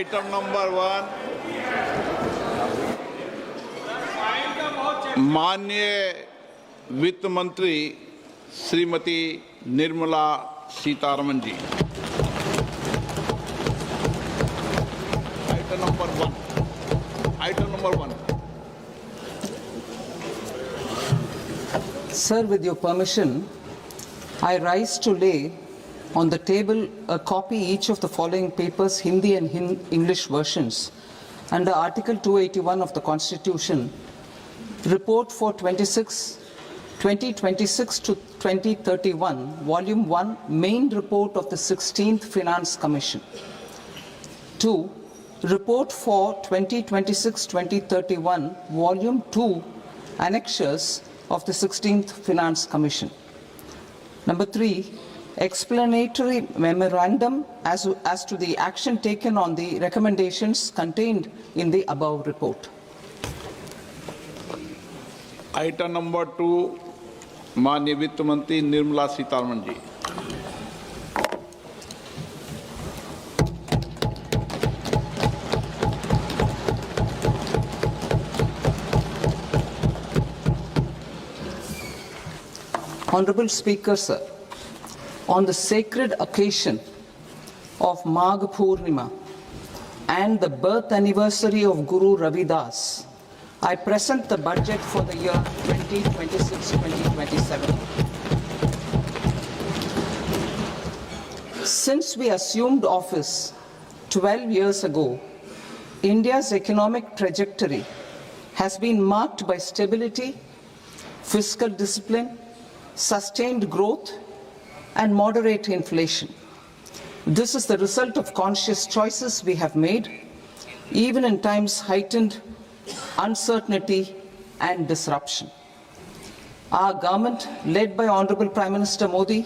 Item number 1 माननीय वित्त मंत्री Shrimati Nirmala Sitharaman ji. Item number 1। Sir, with your permission, I rise to lay on the table a copy each of the following papers, Hindi and English versions, under Article 281 of the Constitution, Report for 2026 to 2031, Volume 1, Main Report of the 16th Finance Commission. 2. Report for 2026-2031, Volume 2, Annexures of the 16th Finance Commission. Number 3, explanatory memorandum as to the action taken on the recommendations contained in the above report. Item number 2 माननीय वित्त मंत्री निर्मला सीतारमण जी। Honorable Speaker, sir, on the sacred occasion of Magh Purnima and the birth anniversary of Guru Ravidas, I present the budget for the year 2026-2027. Since we assumed office 12 years ago, India's economic trajectory has been marked by stability, fiscal discipline, sustained growth, and moderate inflation. This is the result of conscious choices we have made, even in times heightened uncertainty and disruption. Our government, led by Honorable Prime Minister Modi,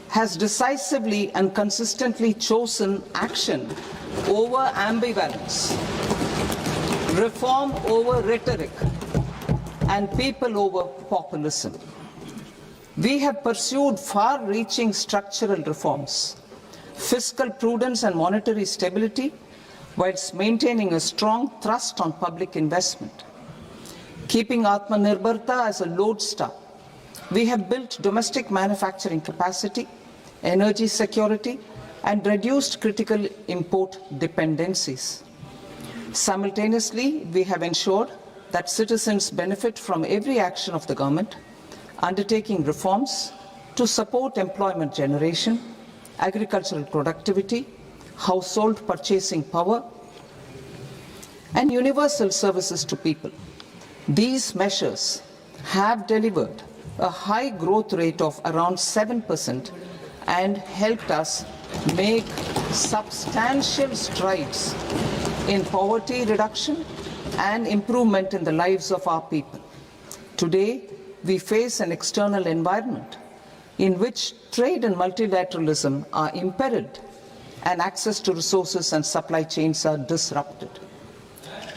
has decisively and consistently chosen action over ambivalence, reform over rhetoric, and people over populism. We have pursued far-reaching structural reforms, fiscal prudence and monetary stability, whilst maintaining a strong thrust on public investment. Keeping Atmanirbharta as a lodestar, we have built domestic manufacturing capacity, energy security, and reduced critical import dependencies. Simultaneously, we have ensured that citizens benefit from every action of the government, undertaking reforms to support employment generation, agricultural productivity, household purchasing power, and universal services to people. These measures have delivered a high growth rate of around 7% and helped us make substantial strides in poverty reduction and improvement in the lives of our people. Today, we face an external environment in which trade and multilateralism are impaired and access to resources and supply chains are disrupted.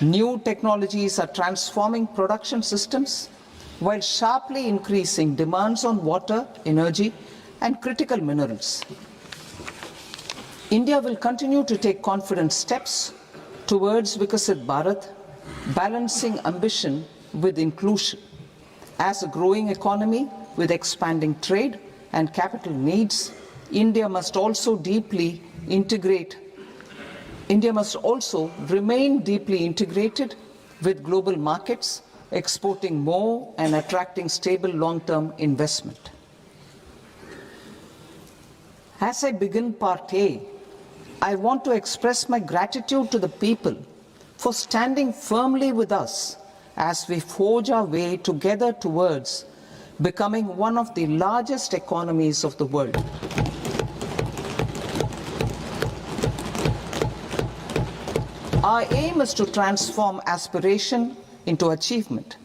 New technologies are transforming production systems while sharply increasing demands on water, energy, and critical minerals. India will continue to take confident steps towards Viksit Bharat, balancing ambition with inclusion. As a growing economy with expanding trade and capital needs, India must also remain deeply integrated with global markets, exporting more and attracting stable long-term investment. As I begin Part A, I want to express my gratitude to the people for standing firmly with us as we forge our way together towards becoming one of the largest economies of the world. Our aim is to transform aspiration into achievement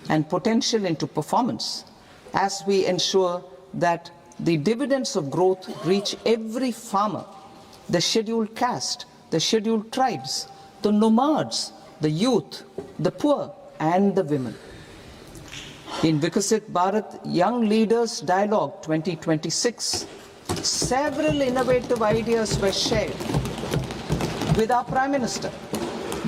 and potential into performance as we ensure that the dividends of growth reach every farmer, the scheduled caste, the scheduled tribes, the nomads, the youth, the poor, and the women. In Viksit Bharat Young Leaders Dialogue 2026, several innovative ideas were shared with our Prime Minister,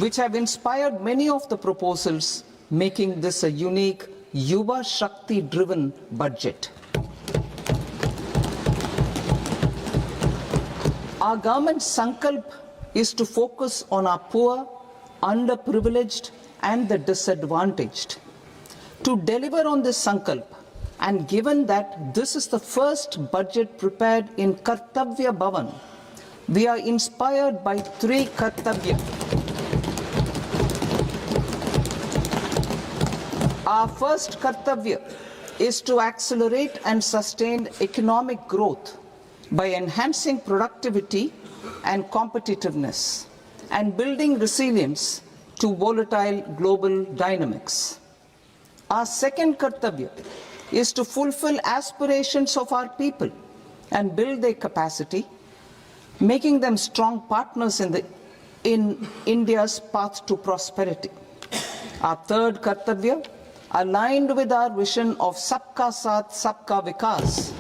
which have inspired many of the proposals, making this a unique Yuva Shakti-driven budget. Our government's sankalp is to focus on our poor, underprivileged and the disadvantaged. To deliver on this sankalp, and given that this is the first budget prepared in Kartavya Bhavan, we are inspired by three Kartavya. Our first Kartavya is to accelerate and sustain economic growth by enhancing productivity and competitiveness and building resilience to volatile global dynamics. Our second Kartavya is to fulfill aspirations of our people and build their capacity, making them strong partners in India's path to prosperity. Our third Kartavya, aligned with our vision of Sabka Saath, Sabka Vikas,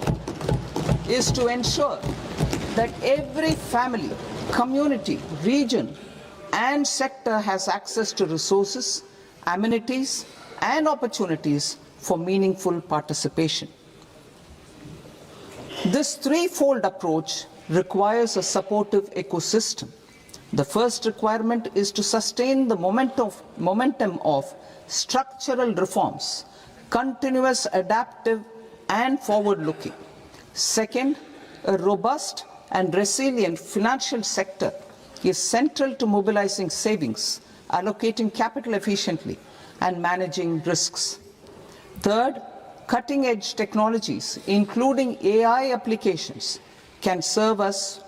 is to ensure that every family, community, region and sector has access to resources, amenities and opportunities for meaningful participation. This threefold approach requires a supportive ecosystem. The first requirement is to sustain the momentum of structural reforms, continuous, adaptive and forward-looking. Second, a robust and resilient financial sector is central to mobilizing savings, allocating capital efficiently and managing risks. Third, cutting-edge technologies, including AI applications, can serve us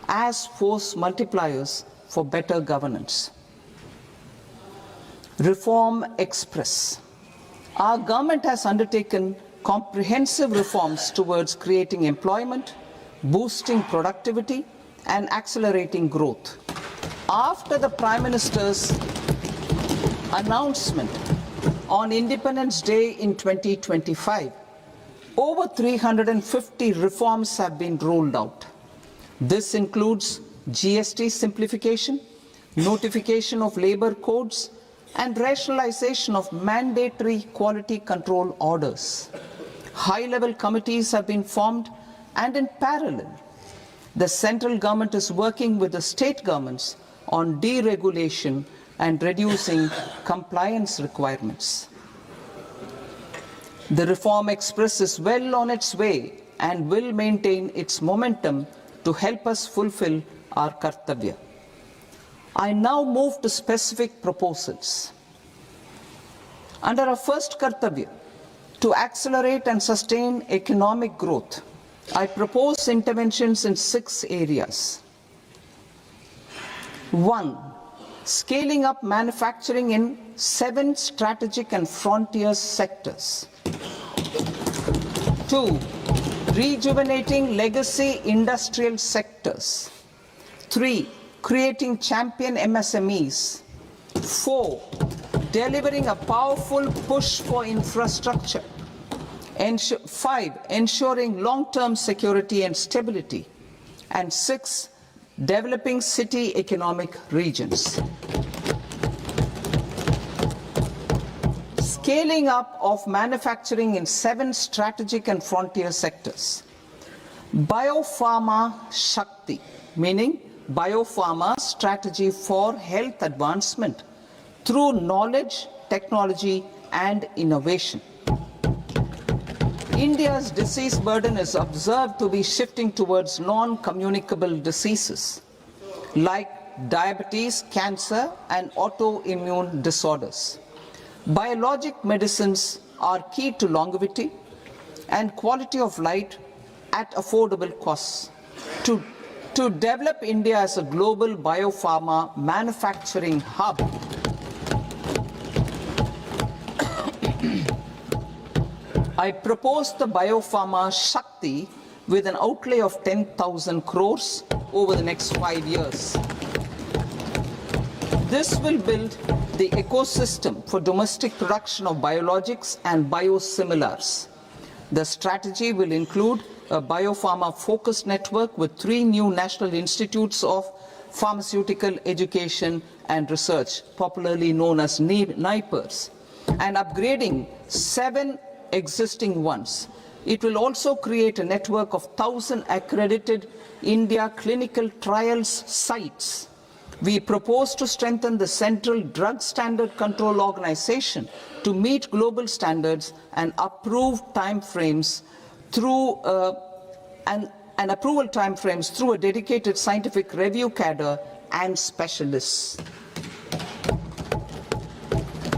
as force multipliers for better governance. Reform Express. Our government has undertaken comprehensive reforms towards creating employment, boosting productivity, and accelerating growth. After the Prime Minister's announcement on Independence Day in 2025, over 350 reforms have been rolled out. This includes GST simplification, notification of labor codes, and rationalization of mandatory quality control orders. High-level committees have been formed, and in parallel, the central government is working with the state governments on deregulation and reducing compliance requirements. The Reform Express is well on its way and will maintain its momentum to help us fulfill our Kartavya. I now move to specific proposals. Under our first Kartavya, to accelerate and sustain economic growth, I propose interventions in 6 areas. 1. Scaling up manufacturing in 7 strategic and frontier sectors. 2. Rejuvenating legacy industrial sectors. 3. Creating champion MSMEs. 4. Delivering a powerful push for infrastructure. 5. Ensuring long-term security and stability. And 6. Developing city economic regions. Scaling up of manufacturing in 7 strategic and frontier sectors. Biopharma Shakti, meaning biopharma strategy for health advancement through knowledge, technology and innovation. India's disease burden is observed to be shifting towards non-communicable diseases like diabetes, cancer and autoimmune disorders. Biologic medicines are key to longevity and quality of life at affordable costs. To develop India as a global biopharma manufacturing hub, I propose the Biopharma Shakti with an outlay of 10,000 crores over the next 5 years. This will build the ecosystem for domestic production of biologics and biosimilars. The strategy will include a biopharma focused network with 3 new national institutes of pharmaceutical education and research, popularly known as NIPERS, and upgrading 7 existing ones. It will also create a network of 1,000 accredited India clinical trials sites. We propose to strengthen the Central Drug Standard Control Organization to meet global standards and approve timeframes through and approval timeframes through a dedicated scientific review cadre and specialists.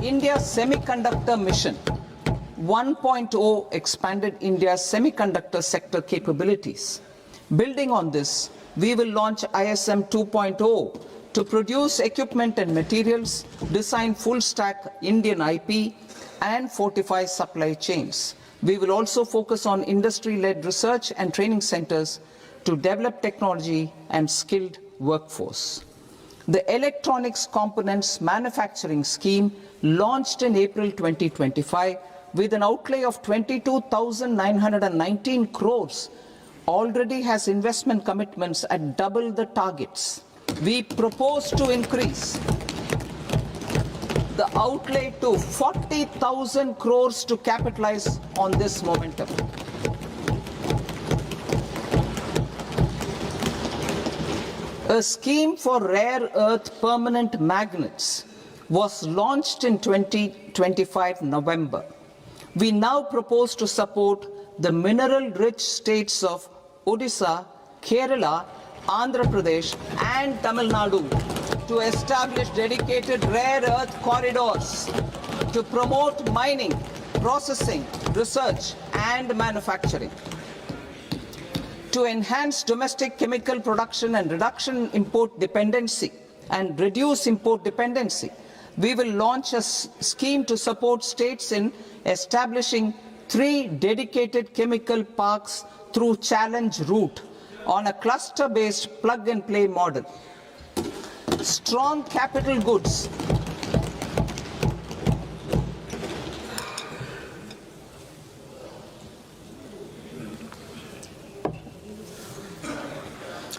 India's Semiconductor Mission 1.0 expanded India's semiconductor sector capabilities. Building on this, we will launch ISM 2.0 to produce equipment and materials, design full-stack Indian IP, and fortify supply chains. We will also focus on industry-led research and training centers to develop technology and skilled workforce. The Electronics Components Manufacturing Scheme, launched in April 2025 with an outlay of 22,919 crores, already has investment commitments at double the targets. We propose to increase the outlay to 40,000 crores to capitalize on this momentum. A scheme for rare earth permanent magnets was launched in 2025 November. We now propose to support the mineral-rich states of Odisha, Kerala, Andhra Pradesh and Tamil Nadu to establish dedicated rare earth corridors to promote mining, processing, research and manufacturing. To enhance domestic chemical production and reduction import dependency and reduce import dependency, we will launch a scheme to support states in establishing 3 dedicated chemical parks through challenge route on a cluster-based plug-and-play model. Strong capital goods.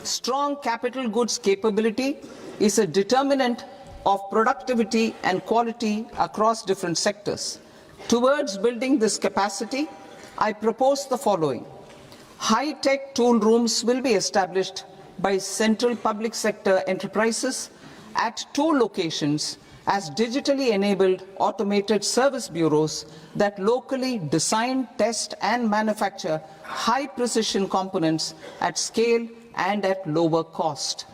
Strong capital goods capability is a determinant of productivity and quality across different sectors. Towards building this capacity, I propose the following. High-tech tool rooms will be established by central public sector enterprises at 2 locations as digitally enabled automated service bureaus that locally design, test and manufacture high-precision components at scale and at lower cost.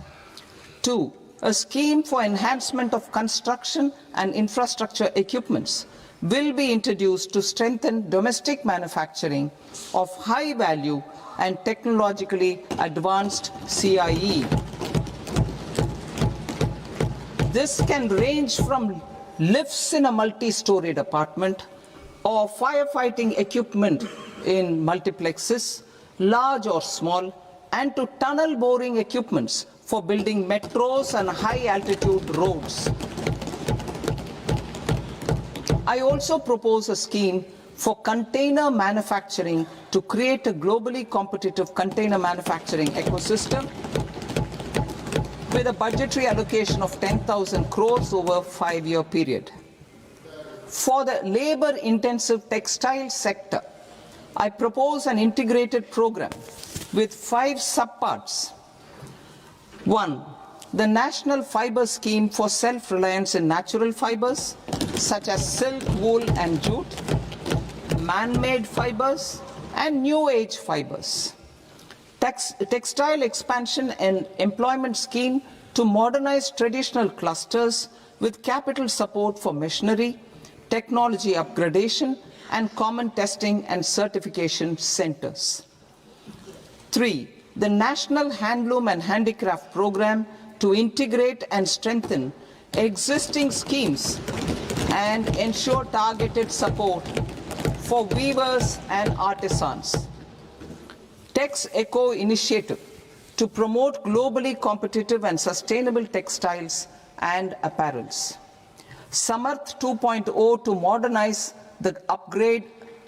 2. A scheme for enhancement of construction and infrastructure equipments will be introduced to strengthen domestic manufacturing of high value and technologically advanced CIE. This can range from lifts in a multi-storied apartment or firefighting equipment in multiplexes, large or small, and to tunnel boring equipments for building metros and high-altitude roads. I also propose a scheme for container manufacturing to create a globally competitive container manufacturing ecosystem with a budgetary allocation of 10,000 crores over a 5-year period. For the labor-intensive textile sector, I propose an integrated program with 5 subparts. 1. The National Fiber Scheme for self-reliance in natural fibers, such as silk, wool and jute, man-made fibers, and new age fibers. Textile expansion and employment scheme to modernize traditional clusters with capital support for machinery, technology upgradation, and common testing and certification centers. 3. The National Handloom and Handicraft Program to integrate and strengthen existing schemes and ensure targeted support for weavers and artisans. Tex Eco initiative to promote globally competitive and sustainable textiles and apparels. Samarth 2.0 to modernize the upgrade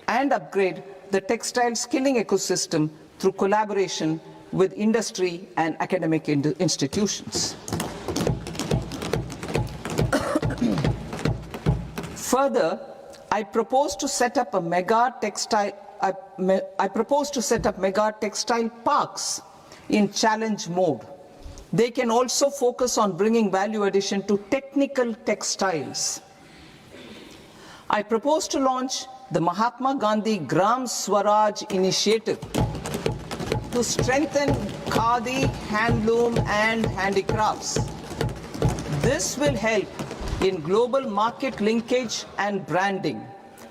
the textile skilling ecosystem through collaboration with industry and academic institutions. Further, I propose to set up mega textile parks in challenge mode. They can also focus on bringing value addition to technical textiles. I propose to launch the Mahatma Gandhi Gram Swaraj initiative to strengthen khadi, handloom and handicrafts. This will help in global market linkage and branding.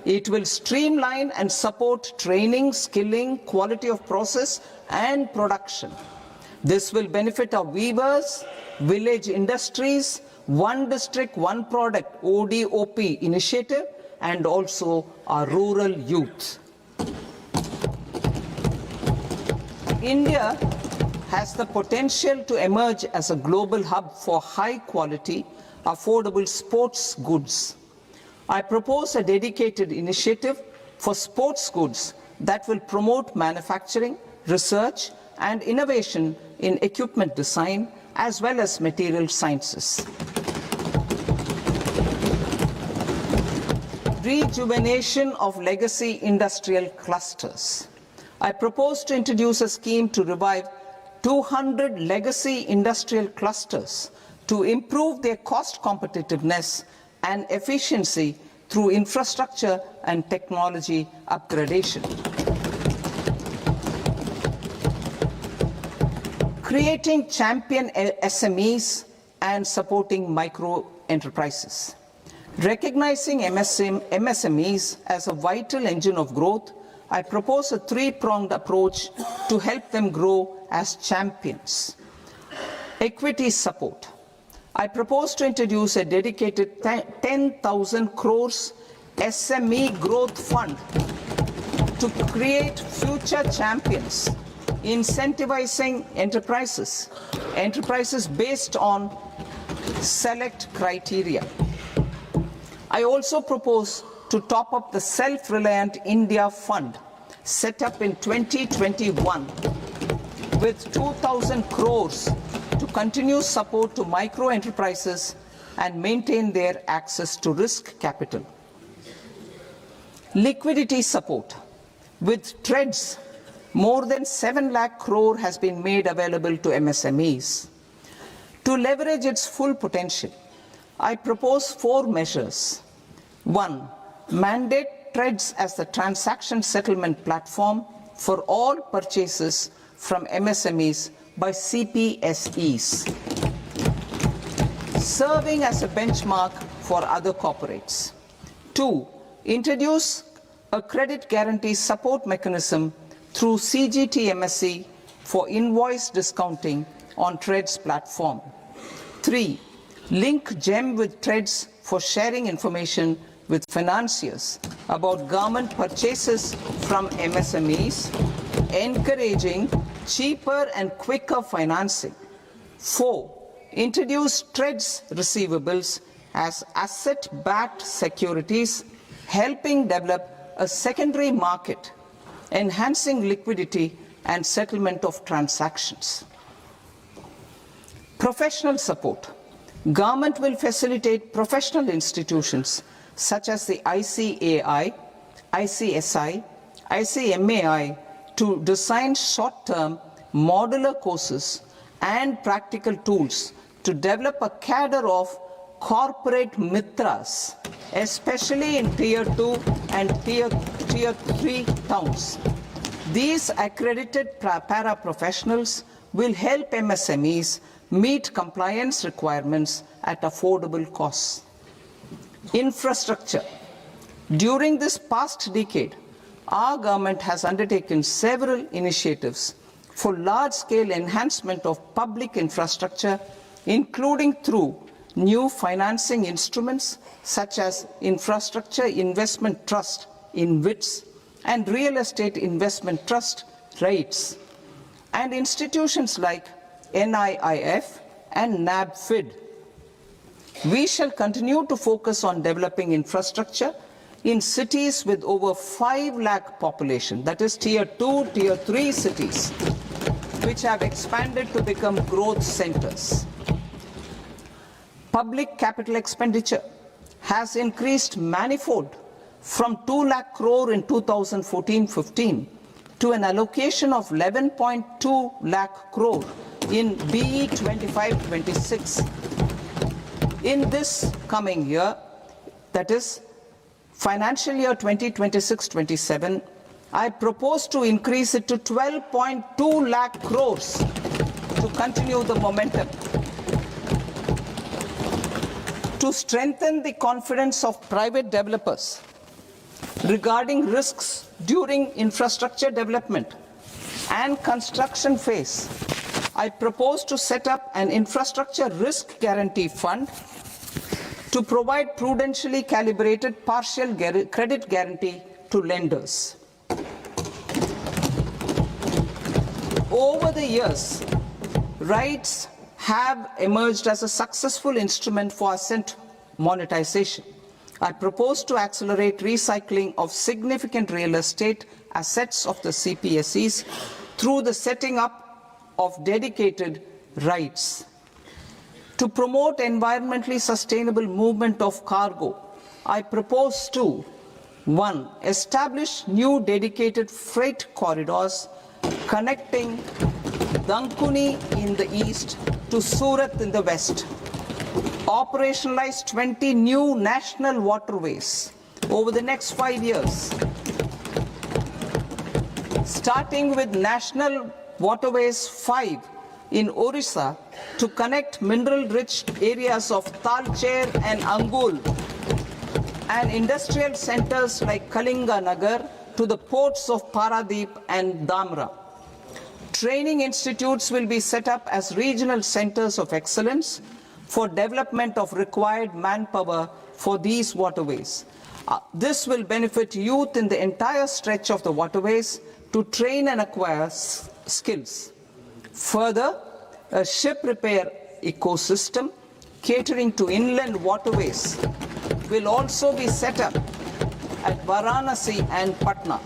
It will streamline and support training, skilling, quality of process and production. This will benefit our weavers, village industries, One District, One Product ODOP initiative and also our rural youth. India has the potential to emerge as a global hub for high quality, affordable sports goods. I propose a dedicated initiative for sports goods that will promote manufacturing, research and innovation in equipment design as well as material sciences. Rejuvenation of legacy industrial clusters. I propose to introduce a scheme to revive 200 legacy industrial clusters to improve their cost competitiveness and efficiency through infrastructure and technology upgradation. Creating champion SMEs and supporting micro enterprises. Recognizing MSMEs as a vital engine of growth, I propose a three-pronged approach to help them grow as champions. Equity support. I propose to introduce a dedicated 10,000 crores SME growth fund to create future champions, incentivizing enterprises based on select criteria. I also propose to top up the Self-Reliant India Fund set up in 2021 with 2,000 crores to continue support to micro enterprises and maintain their access to risk capital. Liquidity support. With TREDS, more than 7 lakh crore has been made available to MSMEs. To leverage its full potential, I propose 4 measures. 1. Mandate TREDS as the transaction settlement platform for all purchases from MSMEs by CPSEs, serving as a benchmark for other corporates. 2. Introduce a credit guarantee support mechanism through CGTMSE for invoice discounting on TREDS platform. 3. Link GEM with TREDS for sharing information with financiers about government purchases from MSMEs, encouraging cheaper and quicker financing. 4. Introduce TREDS receivables as asset-backed securities, helping develop a secondary market, enhancing liquidity and settlement of transactions. Professional support. Government will facilitate professional institutions such as the ICAI, ICSI, ICMAI to design short-term modular courses and practical tools to develop a cadre of corporate mitras, especially in Tier 2 and Tier 3 towns. These accredited para-professionals will help MSMEs meet compliance requirements at affordable costs. Infrastructure. During this past decade, our government has undertaken several initiatives for large-scale enhancement of public infrastructure, including through new financing instruments such as Infrastructure Investment Trust (InvITs) and Real Estate Investment Trust (REITs), and institutions like NIIF and NABFID. We shall continue to focus on developing infrastructure in cities with over 5 lakh population, that is Tier 2, Tier 3 cities, which have expanded to become growth centers. Public capital expenditure has increased manifold from 2 lakh crore in 2014-15 to an allocation of 11.2 lakh crore in BE 25-26. In this coming year, that is financial year 2026-27, I propose to increase it to 12.2 lakh crores to continue the momentum. To strengthen the confidence of private developers regarding risks during infrastructure development and construction phase, I propose to set up an infrastructure risk guarantee fund to provide prudentially calibrated partial credit guarantee to lenders. Over the years, RITES have emerged as a successful instrument for asset monetization. I propose to accelerate recycling of significant real estate assets of the CPSEs through the setting up of dedicated RITES. To promote environmentally sustainable movement of cargo, I propose to 1. Establish new dedicated freight corridors connecting Dankuni in the east to Surat in the west. Operationalize 20 new national waterways over the next 5 years. Starting with National Waterways 5 in Orissa to connect mineral-rich areas of Talcher and Angul and industrial centers like Kalinga Nagar to the ports of Paradeep and Dhamra. Training institutes will be set up as regional centers of excellence for development of required manpower for these waterways. This will benefit youth in the entire stretch of the waterways to train and acquire skills. Further, a ship repair ecosystem catering to inland waterways will also be set up at Varanasi and Patna.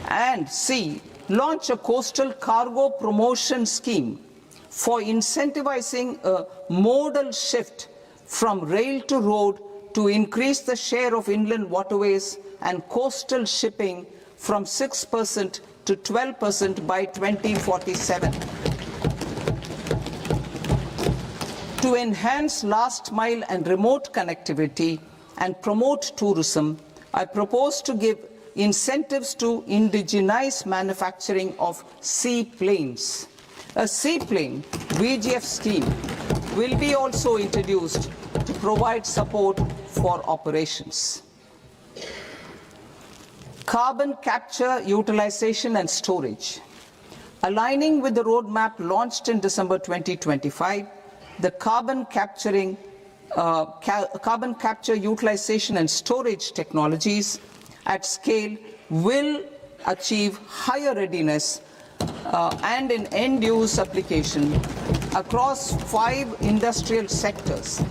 And C, launch a coastal cargo promotion scheme for incentivizing a modal shift from rail to road to increase the share of inland waterways and coastal shipping from 6% to 12% by 2047. To enhance last mile and remote connectivity and promote tourism, I propose to give incentives to indigenize manufacturing of seaplanes. A seaplane VGF scheme will be also introduced to provide support for operations. Carbon capture, utilization and storage. Aligning with the roadmap launched in December 2025, the carbon capture, utilization and storage technologies at scale will achieve higher readiness and in end-use application across 5 industrial sectors,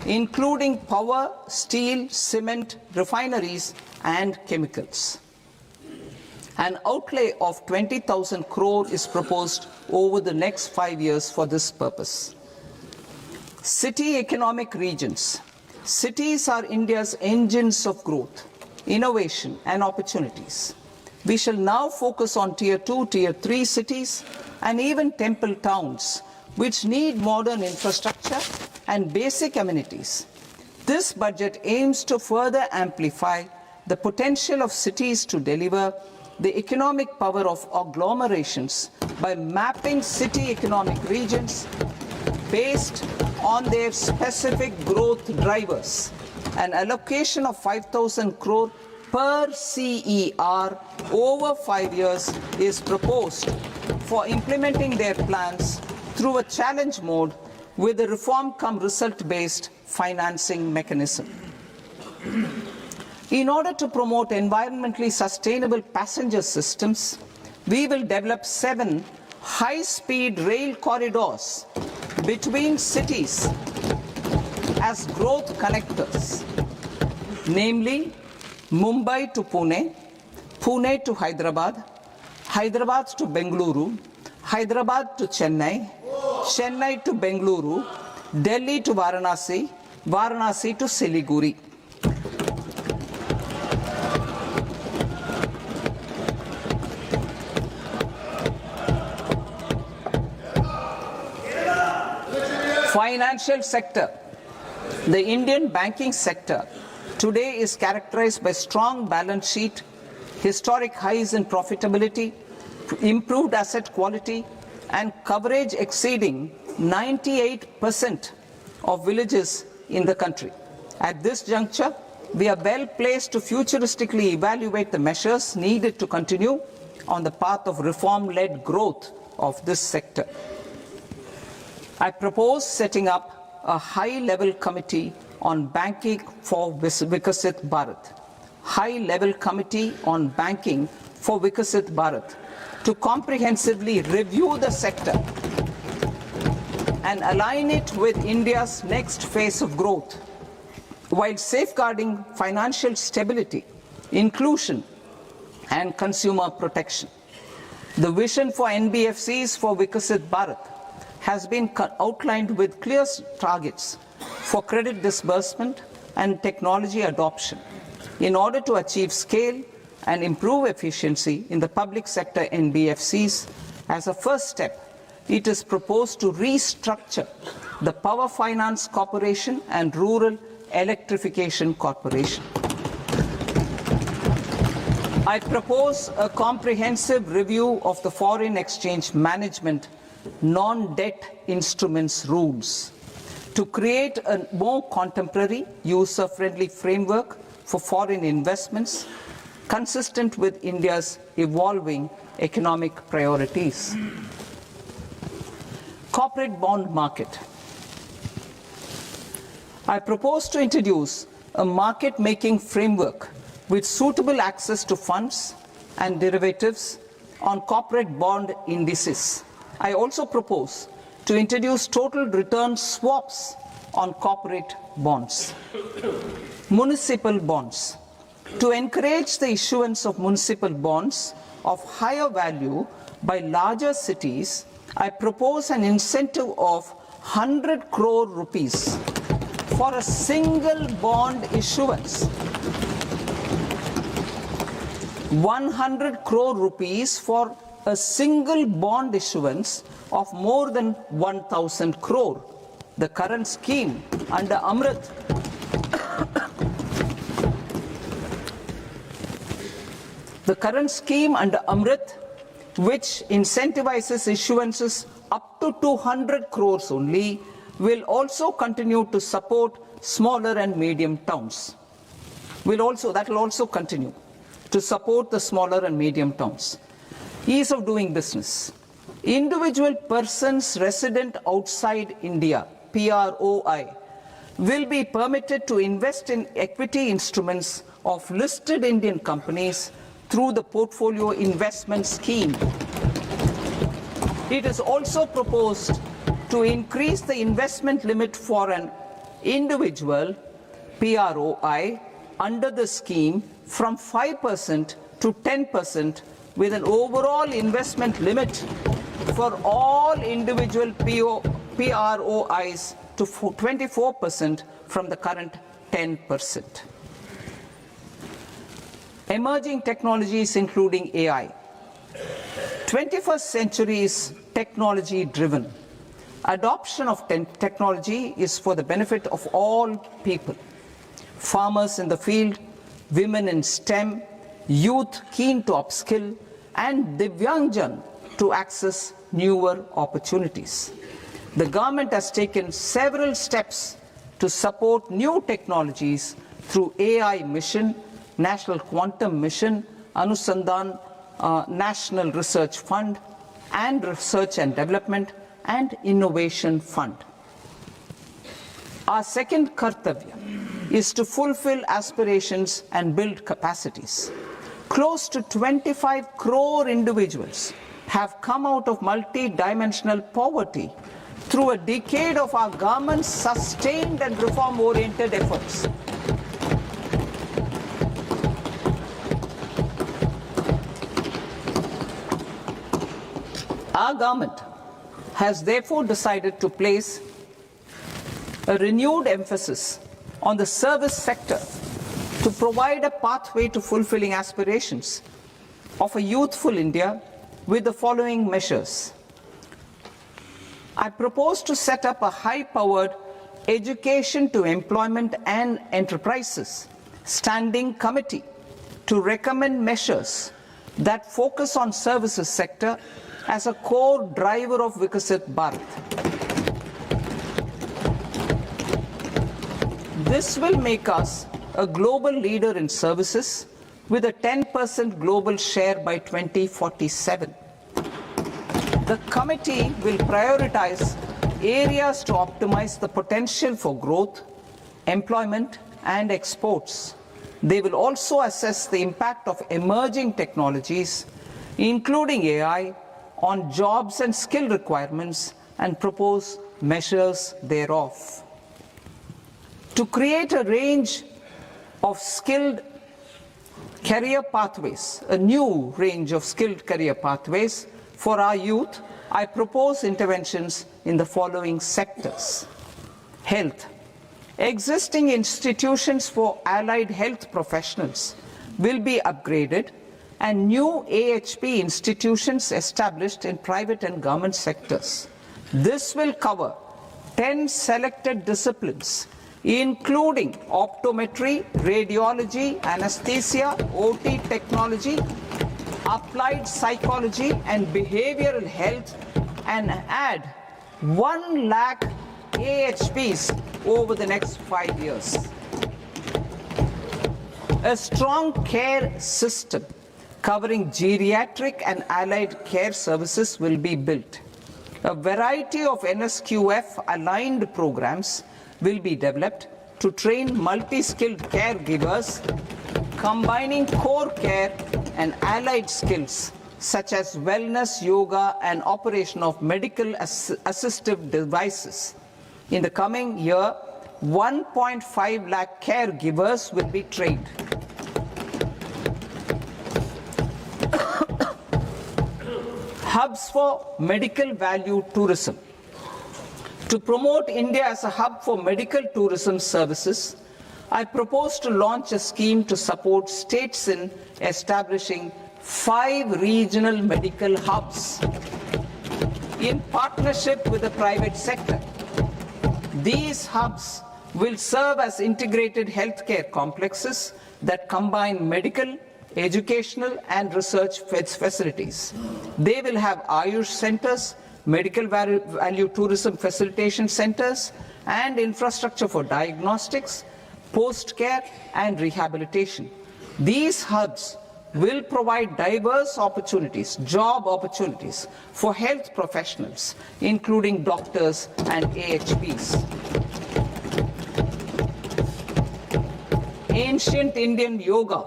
including power, steel, cement, refineries, and chemicals. An outlay of 20,000 crore is proposed over the next 5 years for this purpose. City economic regions. Cities are India's engines of growth, innovation, and opportunities. We shall now focus on Tier 2, Tier 3 cities, and even temple towns, which need modern infrastructure and basic amenities. This budget aims to further amplify the potential of cities to deliver the economic power of agglomerations by mapping city economic regions based on their specific growth drivers. An allocation of 5,000 crore per CER over 5 years is proposed for implementing their plans through a challenge mode with a reform-cum-result-based financing mechanism. In order to promote environmentally sustainable passenger systems, we will develop 7 high-speed rail corridors between cities as growth connectors, namely Mumbai to Pune, Pune to Hyderabad, Hyderabad to Bengaluru, Hyderabad to Chennai, Chennai to Bengaluru, Delhi to Varanasi, Varanasi to Siliguri. Financial sector. The Indian banking sector today is characterized by strong balance sheet, historic highs in profitability, improved asset quality, and coverage exceeding 98% of villages in the country. At this juncture, we are well placed to futuristically evaluate the measures needed to continue on the path of reform-led growth of this sector. I propose setting up a high-level committee on banking for Vikasit Bharat. High-level committee on banking for Vikasit Bharat to comprehensively review the sector and align it with India's next phase of growth, while safeguarding financial stability, inclusion, and consumer protection. The vision for NBFCs for Vikasit Bharat has been outlined with clear targets for credit disbursement and technology adoption in order to achieve scale and improve efficiency in the public sector NBFCs. As a first step, it is proposed to restructure the Power Finance Corporation and Rural Electrification Corporation. I propose a comprehensive review of the foreign exchange management non-debt instruments rules to create a more contemporary, user-friendly framework for foreign investments consistent with India's evolving economic priorities. Corporate bond market. I propose to introduce a market-making framework with suitable access to funds and derivatives on corporate bond indices. I also propose to introduce total return swaps on corporate bonds. Municipal bonds. To encourage the issuance of municipal bonds of higher value by larger cities, I propose an incentive of 100 crore rupees for a single bond issuance. 100 crore rupees for a single bond issuance of more than 1,000 crore. The current scheme under Amrit which incentivizes issuances up to 200 crores only, will also continue to support smaller and medium towns. That will also continue to support the smaller and medium towns. Ease of doing business. Individual persons resident outside India, PROI, will be permitted to invest in equity instruments of listed Indian companies through the Portfolio Investment Scheme. It is also proposed to increase the investment limit for an individual PROI under the scheme from 5% to 10%, with an overall investment limit for all individual PROIs to 24% from the current 10%. Emerging technologies including AI. 21st century is technology driven. Adoption of technology is for the benefit of all people. Farmers in the field, women in STEM, youth keen to upskill, and Divyangjan to access newer opportunities. The government has taken several steps to support new technologies through AI Mission, National Quantum Mission, Anusandhan National Research Fund, and Research and Development and Innovation Fund. Our second kartavya is to fulfill aspirations and build capacities. Close to 25 crore individuals have come out of multi-dimensional poverty through a decade of our government's sustained and reform-oriented efforts. Our government has therefore decided to place a renewed emphasis on the service sector to provide a pathway to fulfilling aspirations of a youthful India with the following measures. I propose to set up a high-powered Education to Employment and Enterprises Standing Committee to recommend measures that focus on services sector as a core driver of Viksit Bharat. This will make us a global leader in services with a 10% global share by 2047. The committee will prioritize areas to optimize the potential for growth, employment, and exports. They will also assess the impact of emerging technologies, including AI, on jobs and skill requirements and propose measures thereof. To create a range of skilled career pathways, a new range of skilled career pathways for our youth, I propose interventions in the following sectors. Health. Existing institutions for allied health professionals will be upgraded and new AHP institutions established in private and government sectors. This will cover 10 selected disciplines, including optometry, radiology, anesthesia, OT technology, applied psychology and behavioral health, and add 1 lakh AHPs over the next 5 years. A strong care system covering geriatric and allied care services will be built. A variety of NSQF-aligned programs will be developed to train multi-skilled caregivers, combining core care and allied skills such as wellness, yoga, and operation of medical assistive devices. In the coming year, 1.5 lakh caregivers will be trained. Hubs for medical value tourism. To promote India as a hub for medical tourism services, I propose to launch a scheme to support states in establishing 5 regional medical hubs in partnership with the private sector. These hubs will serve as integrated healthcare complexes that combine medical, educational, and research facilities. They will have Ayush centers, medical value tourism facilitation centers, and infrastructure for diagnostics, post-care, and rehabilitation. These hubs will provide diverse opportunities, job opportunities for health professionals, including doctors and AHPs. Ancient Indian yoga,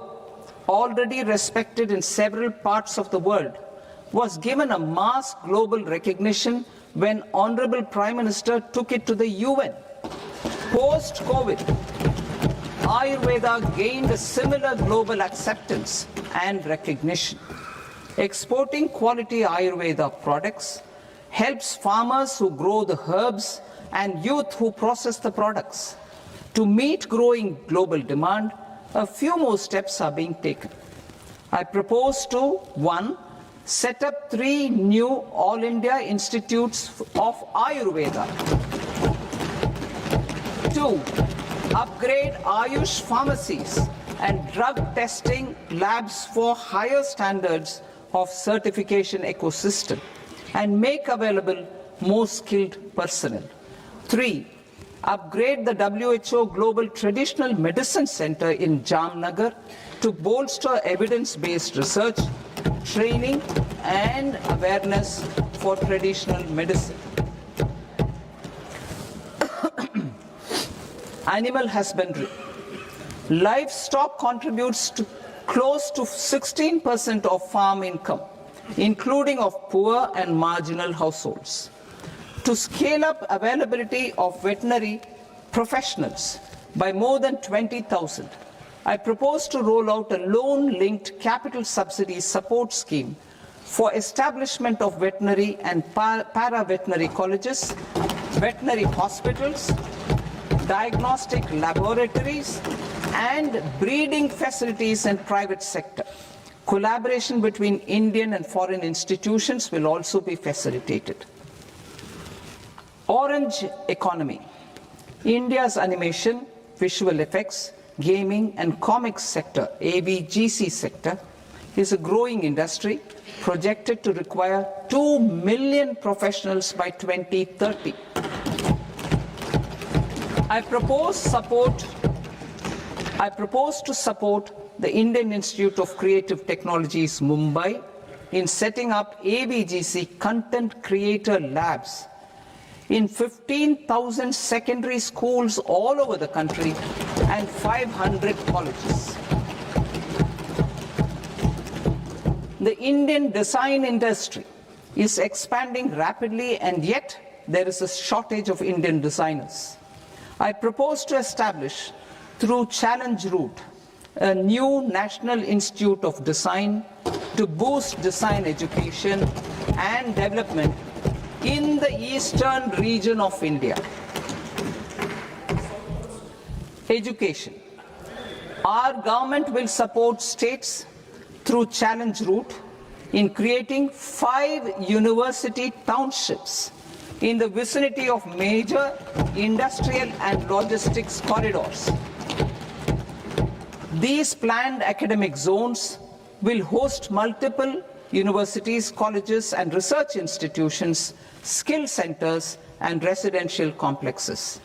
already respected in several parts of the world, was given a mass global recognition when Honorable Prime Minister took it to the UN. Post-COVID, Ayurveda gained a similar global acceptance and recognition. Exporting quality Ayurveda products helps farmers who grow the herbs and youth who process the products. To meet growing global demand, a few more steps are being taken. I propose to 1. Set up 3 new All India Institutes of Ayurveda. 2. Upgrade Ayush pharmacies and drug testing labs for higher standards of certification ecosystem and make available more skilled personnel. 3. Upgrade the WHO Global Traditional Medicine Center in Jamnagar to bolster evidence-based research, training, and awareness for traditional medicine. Animal husbandry. Livestock contributes to close to 16% of farm income, including of poor and marginal households. To scale up availability of veterinary professionals by more than 20,000, I propose to roll out a loan-linked capital subsidy support scheme for establishment of veterinary and para-veterinary colleges, veterinary hospitals, diagnostic laboratories, and breeding facilities in private sector. Collaboration between Indian and foreign institutions will also be facilitated. Orange economy. India's animation, visual effects, gaming and comics sector, AVGC sector, is a growing industry projected to require 2 million professionals by 2030. I propose to support the Indian Institute of Creative Technologies, Mumbai, in setting up AVGC content creator labs in 15,000 secondary schools all over the country and 500 colleges. The Indian design industry is expanding rapidly, and yet there is a shortage of Indian designers. I propose to establish, through Challenge Route, a new National Institute of Design to boost design education and development in the eastern region of India. Education. Our government will support states through Challenge Route in creating 5 university townships in the vicinity of major industrial and logistics corridors. These planned academic zones will host multiple universities, colleges and research institutions, skill centers and residential complexes.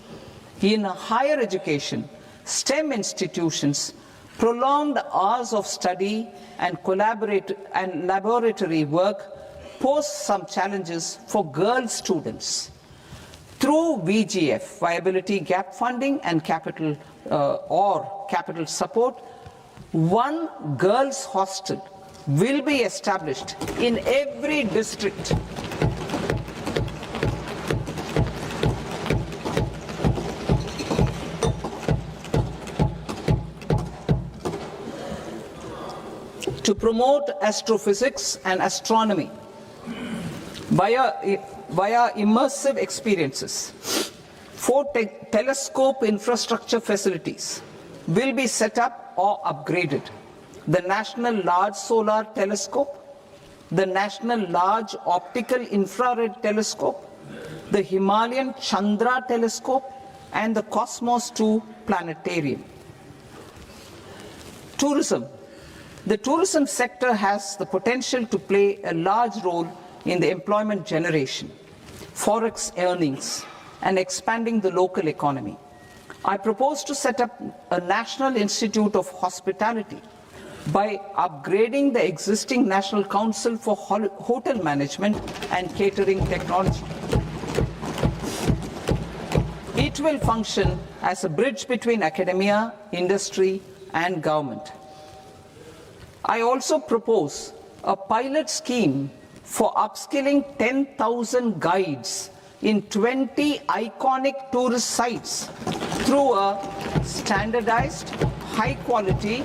In higher education, STEM institutions, prolonged hours of study and laboratory work pose some challenges for girl students. Through VGF, Viability Gap Funding and capital support, one girls' hostel will be established in every district. To promote astrophysics and astronomy via immersive experiences, 4 telescope infrastructure facilities will be set up or upgraded. The National Large Solar Telescope, the National Large Optical Infrared Telescope, the Himalayan Chandra Telescope, and the Cosmos 2 Planetarium. Tourism. The tourism sector has the potential to play a large role in the employment generation, forex earnings, and expanding the local economy. I propose to set up a National Institute of Hospitality by upgrading the existing National Council for Hotel Management and Catering Technology. It will function as a bridge between academia, industry, and government. I also propose a pilot scheme for upskilling 10,000 guides in 20 iconic tourist sites through a standardized, high-quality,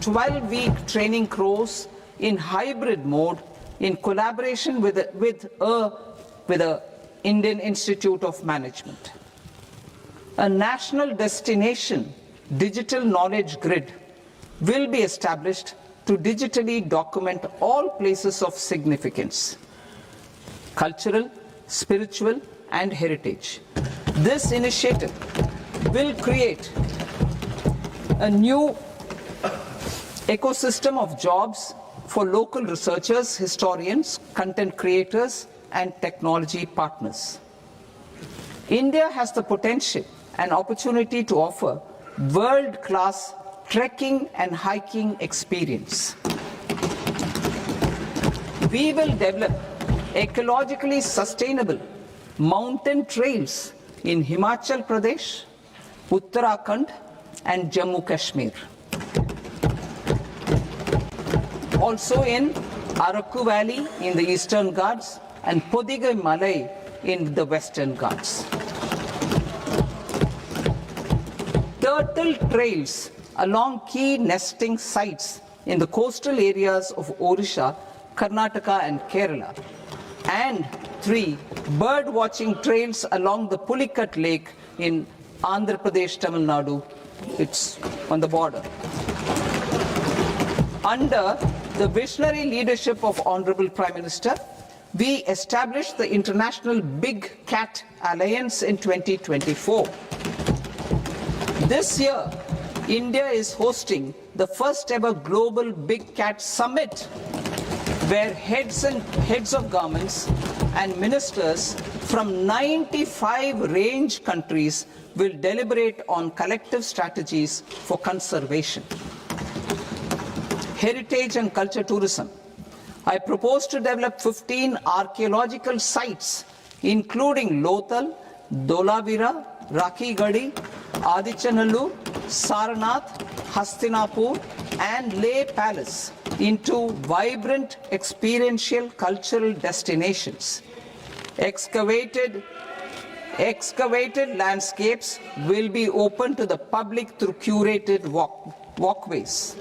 12-week training course in hybrid mode in collaboration with the Indian Institute of Management. A national destination digital knowledge grid will be established to digitally document all places of significance, cultural, spiritual, and heritage. This initiative will create a new ecosystem of jobs for local researchers, historians, content creators, and technology partners. India has the potential and opportunity to offer world-class trekking and hiking experience. We will develop ecologically sustainable mountain trails in Himachal Pradesh, Uttarakhand, and Jammu Kashmir. Also in Araku Valley in the Eastern Ghats and Podigai Malai in the Western Ghats. Turtle trails along key nesting sites in the coastal areas of Odisha Karnataka and Kerala. And 3, bird watching trails along the Pulikat Lake in Andhra Pradesh, Tamil Nadu. It's on the border. Under the visionary leadership of Honorable Prime Minister, we established the International Big Cat Alliance in 2024. This year, India is hosting the first ever Global Big Cat Summit, where heads of governments and ministers from 95 range countries will deliberate on collective strategies for conservation. Heritage and culture tourism. I propose to develop 15 archaeological sites, including Lothal, Dholavira, Rakhi Gadi, Adichanallur, Saranath, Hastinapur, and Leh Palace into vibrant experiential cultural destinations. Excavated landscapes will be open to the public through curated walkways.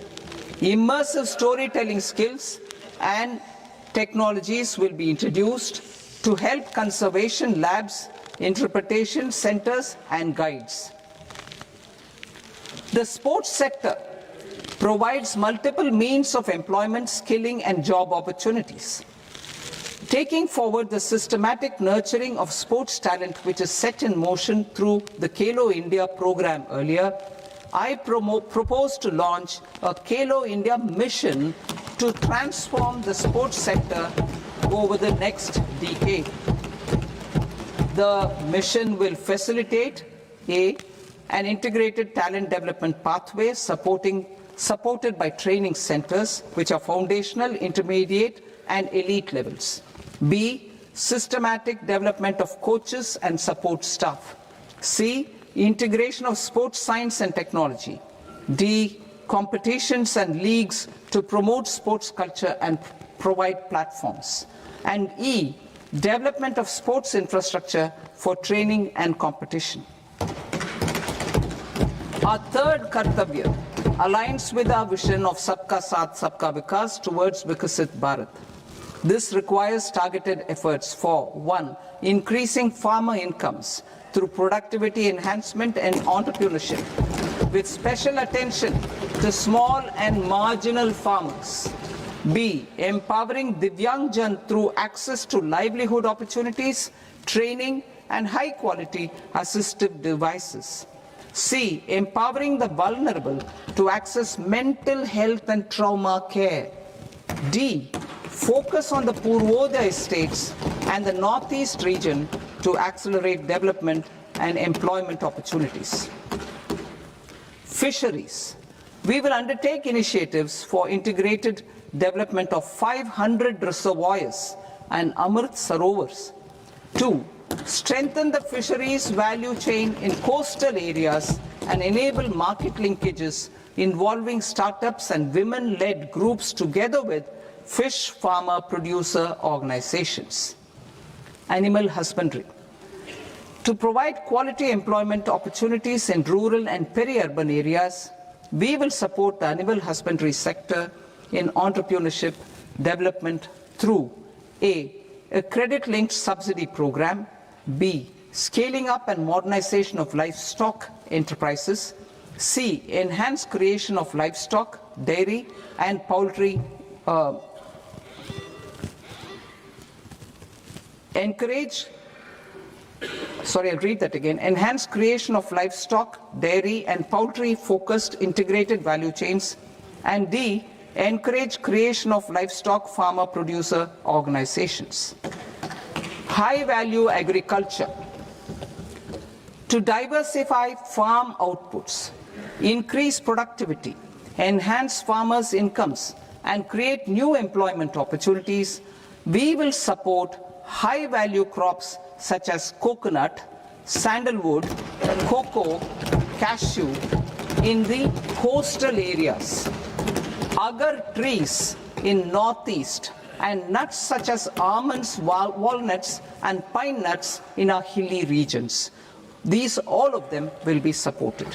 Immersive storytelling skills and technologies will be introduced to help conservation labs, interpretation centers, and guides. The sports sector provides multiple means of employment, skilling, and job opportunities. Taking forward the systematic nurturing of sports talent, which is set in motion through the Khelo India program earlier, I propose to launch a Khelo India mission to transform the sports sector over the next decade. The mission will facilitate an integrated talent development pathway supported by training centers, which are foundational, intermediate, and elite levels. B, systematic development of coaches and support staff. C, integration of sports science and technology. D, competitions and leagues to promote sports culture and provide platforms. And E, development of sports infrastructure for training and competition. Our third Kartavya aligns with our vision of Sabka Saath, Sabka Vikas towards Vikasit Bharat. This requires targeted efforts for 1, increasing farmer incomes through productivity enhancement and entrepreneurship, with special attention to small and marginal farmers. B, empowering Divyangjan through access to livelihood opportunities, training, and high-quality assistive devices. C, empowering the vulnerable to access mental health and trauma care. D, focus on the Purvodaya states and the Northeast region to accelerate development and employment opportunities. Fisheries. We will undertake initiatives for integrated development of 500 reservoirs and Amrit Sarovars. 2, strengthen the fisheries value chain in coastal areas and enable market linkages involving startups and women-led groups together with fish farmer producer organizations. Animal husbandry. To provide quality employment opportunities in rural and peri-urban areas, we will support the animal husbandry sector in entrepreneurship development through A, credit-linked subsidy program, B, scaling up and modernization of livestock enterprises, C, enhanced creation of livestock, dairy, and poultry enhanced creation of livestock, dairy, and poultry-focused integrated value chains, and D, encourage creation of livestock farmer-producer organizations. High-value agriculture. To diversify farm outputs, increase productivity, enhance farmers' incomes, and create new employment opportunities, we will support high-value crops such as coconut, sandalwood, cocoa, cashew in the coastal areas, agar trees in northeast, and nuts such as almonds, walnuts, and pine nuts in our hilly regions. These, all of them, will be supported.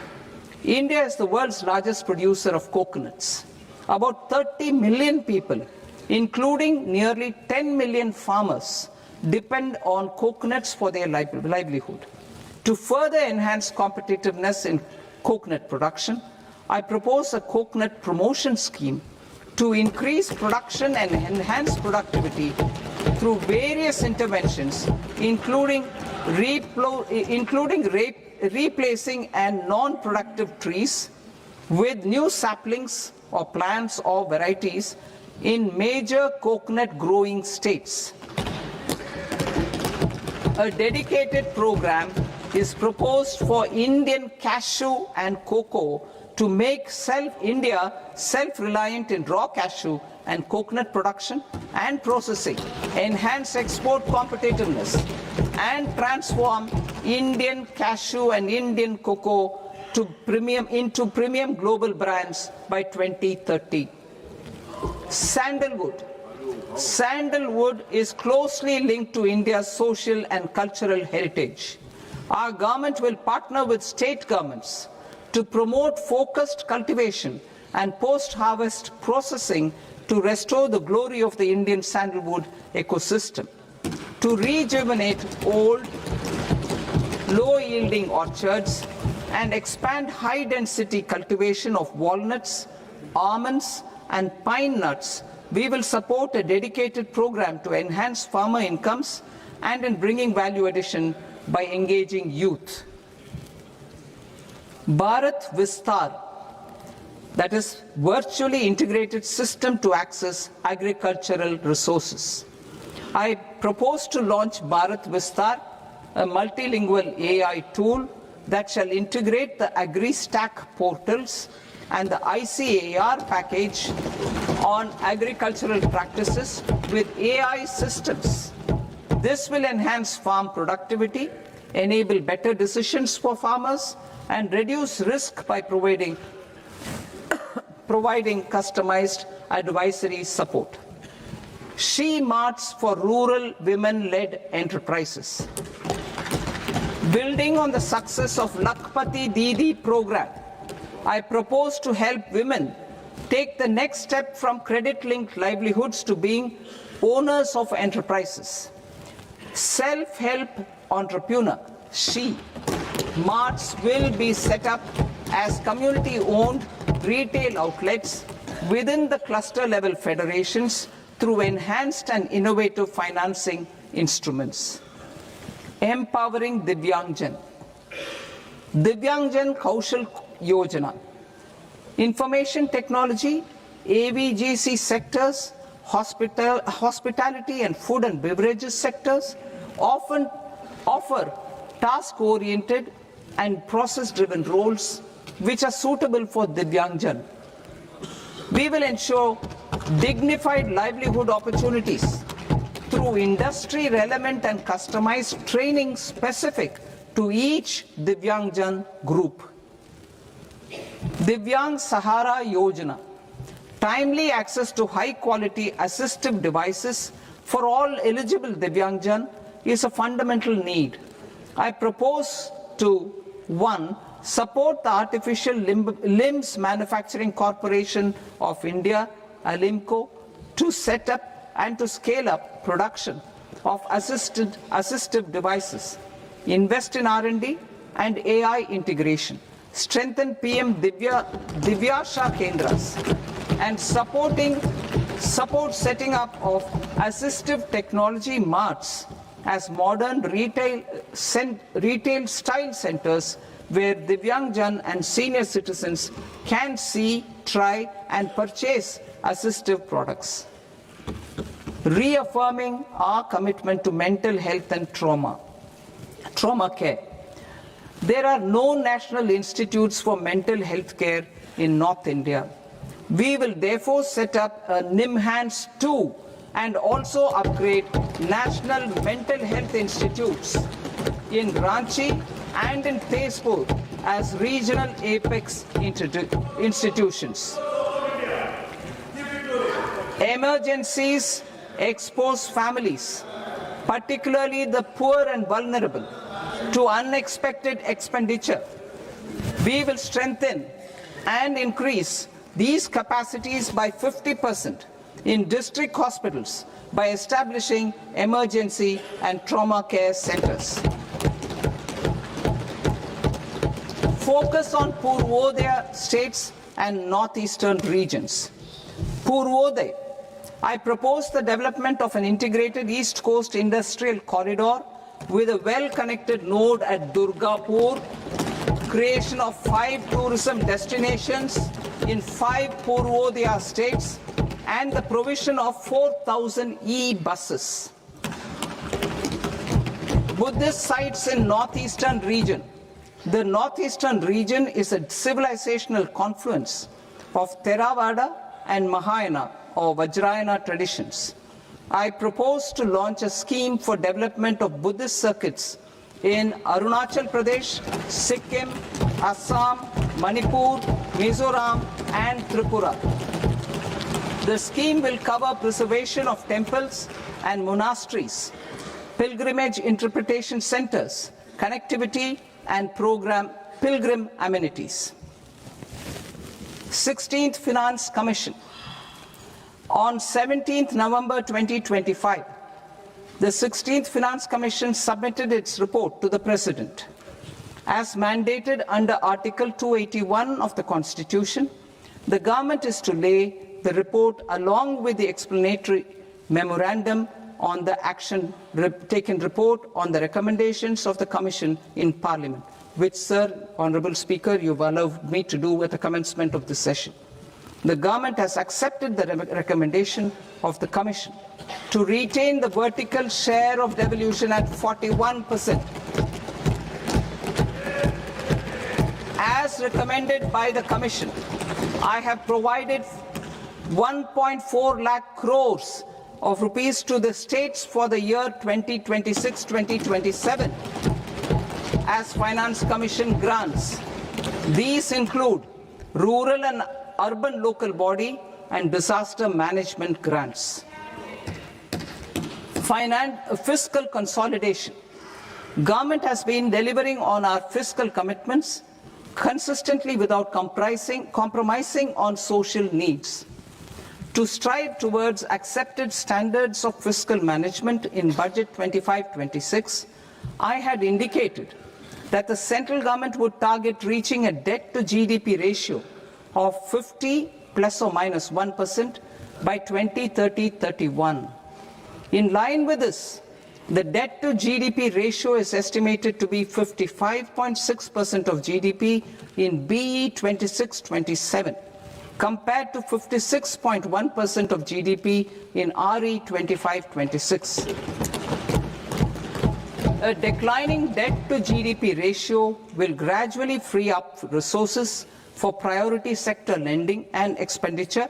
India is the world's largest producer of coconuts. About 30 million people including nearly 10 million farmers, depend on coconuts for their livelihood. To further enhance competitiveness in coconut production, I propose a coconut promotion scheme to increase production and enhance productivity through various interventions, including replacing and non-productive trees with new saplings or plants or varieties in major coconut growing states. A dedicated program is proposed for Indian cashew and cocoa to make India self-reliant in raw cashew and coconut production and processing, enhance export competitiveness, and transform Indian cashew and Indian cocoa into premium global brands by 2030. Sandalwood. Sandalwood is closely linked to India's social and cultural heritage. Our government will partner with state governments to promote focused cultivation and post-harvest processing to restore the glory of the Indian sandalwood ecosystem, to rejuvenate old, low-yielding orchards and expand high-density cultivation of walnuts, almonds, and pine nuts. We will support a dedicated program to enhance farmer incomes and in bringing value addition by engaging youth. Bharat Vistar, that is virtually integrated system to access agricultural resources. I propose to launch Bharat Vistar, a multilingual AI tool that shall integrate the AgriStack portals and the ICAR package on agricultural practices with AI systems. This will enhance farm productivity, enable better decisions for farmers, and reduce risk by providing customized advisory support. She-Marts for rural women-led enterprises. Building on the success of Lakpati Didi program, I propose to help women take the next step from credit-linked livelihoods to being owners of enterprises. Self-help entrepreneur, She-Marts will be set up as community-owned retail outlets within the cluster-level federations through enhanced and innovative financing instruments. Empowering Divyangjan. Divyangjan Kaushal Yojana. Information technology, AVGC sectors, hospitality and food and beverages sectors often offer task-oriented and process-driven roles which are suitable for Divyangjan. We will ensure dignified livelihood opportunities through industry-relevant and customized training specific to each Divyangjan group. Divyang Sahara Yojana. Timely access to high-quality assistive devices for all eligible Divyangjan is a fundamental need. I propose to 1. Support the Artificial Limbs Manufacturing Corporation of India, Alimco, to set up and to scale up production of assistive devices, invest in R&D and AI integration, strengthen PM Divyasha Kendras, and support setting up of assistive technology marts as modern retail style centers where Divyangjan and senior citizens can see, try and purchase assistive products. Reaffirming our commitment to mental health and trauma care. There are no national institutes for mental health care in North India. We will therefore set up a NIMHANS 2 and also upgrade national mental health institutes in Ranchi and in Tezpur as regional apex institutions. Emergencies expose families, particularly the poor and vulnerable, to unexpected expenditure. We will strengthen and increase these capacities by 50% in district hospitals by establishing emergency and trauma care centers. Focus on Purvodaya states and northeastern regions. Purvodaya, I propose the development of an integrated East Coast industrial corridor with a well-connected node at Durgapur, creation of 5 tourism destinations in 5 Purvodaya states, and the provision of 4,000 e-buses. Buddhist sites in northeastern region. The northeastern region is a civilizational confluence of Theravada and Mahayana or Vajrayana traditions. I propose to launch a scheme for development of Buddhist circuits in Arunachal Pradesh, Sikkim, Assam, Manipur, Mizoram, and Tripura. The scheme will cover preservation of temples and monasteries, pilgrimage interpretation centers, connectivity, and pilgrim amenities. 16th Finance Commission. On 17th November 2025, the 16th Finance Commission submitted its report to the President. As mandated under Article 281 of the Constitution, the government is to lay the report along with the explanatory memorandum on the action taken report on the recommendations of the Commission in Parliament, which, Sir, Honourable Speaker, you've allowed me to do at the commencement of this session. The government has accepted the recommendation of the Commission to retain the vertical share of devolution at 41%. As recommended by the Commission, I have provided 1.4 lakh crores of rupees to the states for the year 2026-2027 as Finance Commission grants. These include rural and urban local body and disaster management grants. Fiscal consolidation. Government has been delivering on our fiscal commitments consistently without compromising on social needs. To strive towards accepted standards of fiscal management in Budget 25-26, I had indicated that the central government would target reaching a debt to GDP ratio of 50 plus or minus 1% by 2030-31. In line with this, the debt to GDP ratio is estimated to be 55.6% of GDP in BE 26-27. compared to 56.1% of GDP in RE 25-26. A declining debt to GDP ratio will gradually free up resources for priority sector lending and expenditure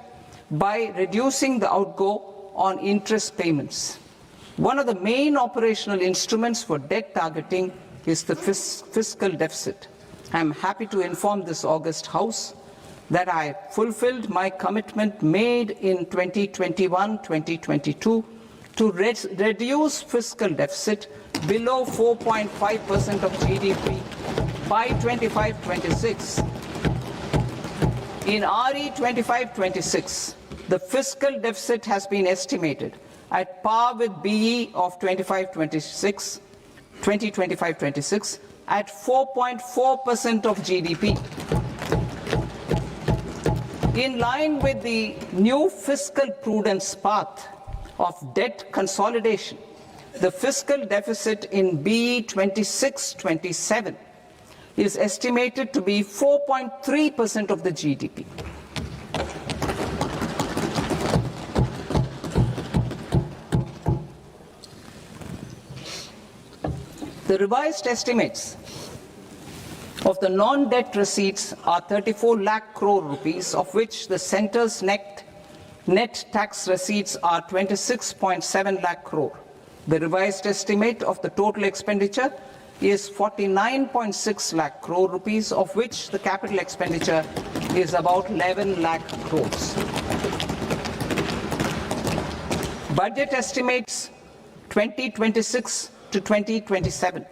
by reducing the outgo on interest payments. One of the main operational instruments for debt targeting is the fiscal deficit. I am happy to inform this august House that I fulfilled my commitment made in 2021-2022 to reduce fiscal deficit below 4.5% of GDP by 25-26. In RE 25-26, the fiscal deficit has been estimated at par with BE of 2025-26 at 4.4% of GDP. In line with the new fiscal prudence path of debt consolidation, the fiscal deficit in BE 26-27 is estimated to be 4.3% of the GDP. The revised estimates of the non-debt receipts are 34 lakh crore rupees, of which the centre's net tax receipts are 26.7 lakh crore. The revised estimate of the total expenditure is 49.6 lakh crore rupees, of which the capital expenditure is about 11 lakh crores. Budget estimates 2026 to 2027.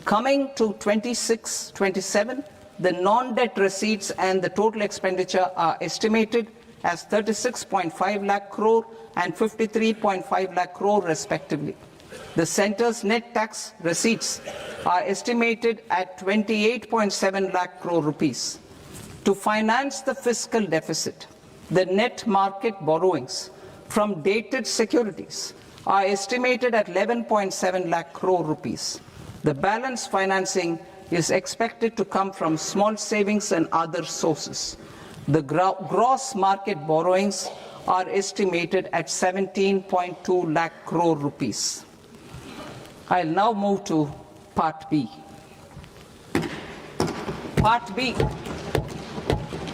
Coming to 26-27, the non-debt receipts and the total expenditure are estimated as 36.5 lakh crore and 53.5 lakh crore respectively. The centre's net tax receipts are estimated at 28.7 lakh crore rupees. To finance the fiscal deficit, the net market borrowings from dated securities are estimated at 11.7 lakh crore rupees. The balance financing is expected to come from small savings and other sources. The gross market borrowings are estimated at 17.2 lakh crore rupees. I'll now move to Part B. Part B,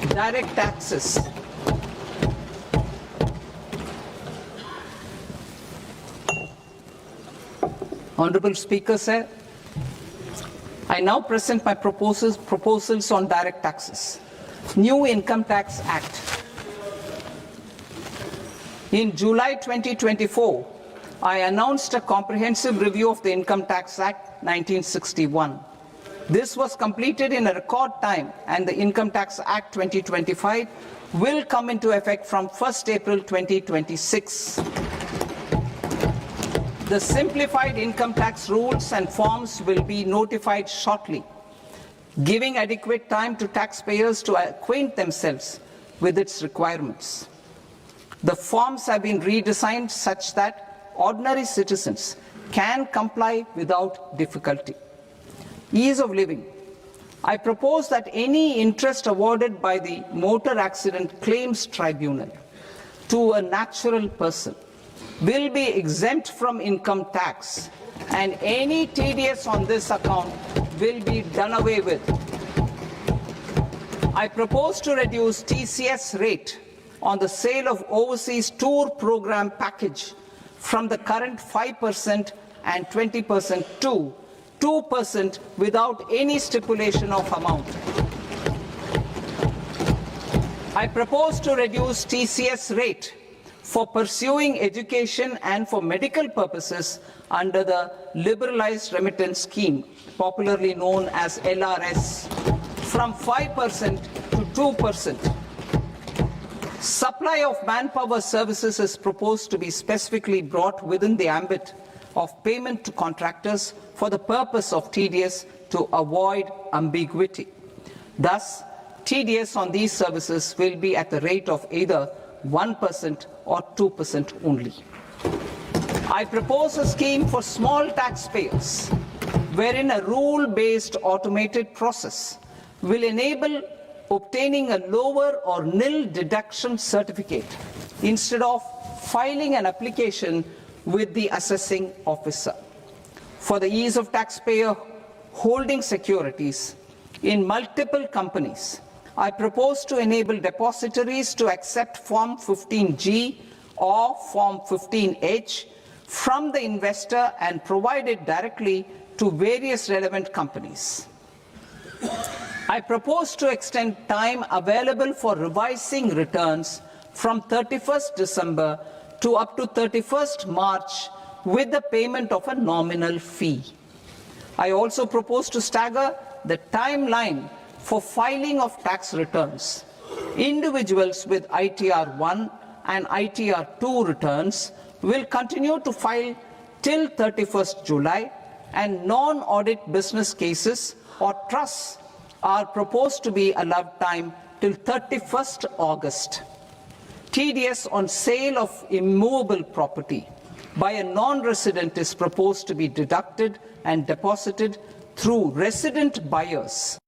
direct taxes. Honorable Speaker, sir, I now present my proposals on direct taxes. New Income Tax Act. In July 2024, I announced a comprehensive review of the Income Tax Act 1961. This was completed in a record time, and the Income Tax Act 2025 will come into effect from 1st April 2026. The simplified income tax rules and forms will be notified shortly, giving adequate time to taxpayers to acquaint themselves with its requirements. The forms have been redesigned such that ordinary citizens can comply without difficulty. Ease of living. I propose that any interest awarded by the Motor Accident Claims Tribunal to a natural person will be exempt from income tax, and any TDS on this account will be done away with. I propose to reduce TCS rate on the sale of overseas tour program package from the current 5% and 20% to 2% without any stipulation of amount. I propose to reduce TCS rate for pursuing education and for medical purposes under the Liberalized Remittance Scheme, popularly known as LRS, from 5% to 2%. Supply of manpower services is proposed to be specifically brought within the ambit of payment to contractors for the purpose of TDS to avoid ambiguity. Thus, TDS on these services will be at the rate of either 1% or 2% only. I propose a scheme for small taxpayers wherein a rule-based automated process will enable obtaining a lower or nil deduction certificate instead of filing an application with the assessing officer. For the ease of taxpayer holding securities in multiple companies, I propose to enable depositories to accept Form 15G or Form 15H from the investor and provide it directly to various relevant companies. I propose to extend time available for revising returns from 31st December to up to 31st March with the payment of a nominal fee. I also propose to stagger the timeline for filing of tax returns. Individuals with ITR 1 and ITR 2 returns will continue to file till 31st July, and non-audit business cases or trusts are proposed to be allowed time till 31st August. TDS on sale of immovable property by a non-resident is proposed to be deducted and deposited through resident buyers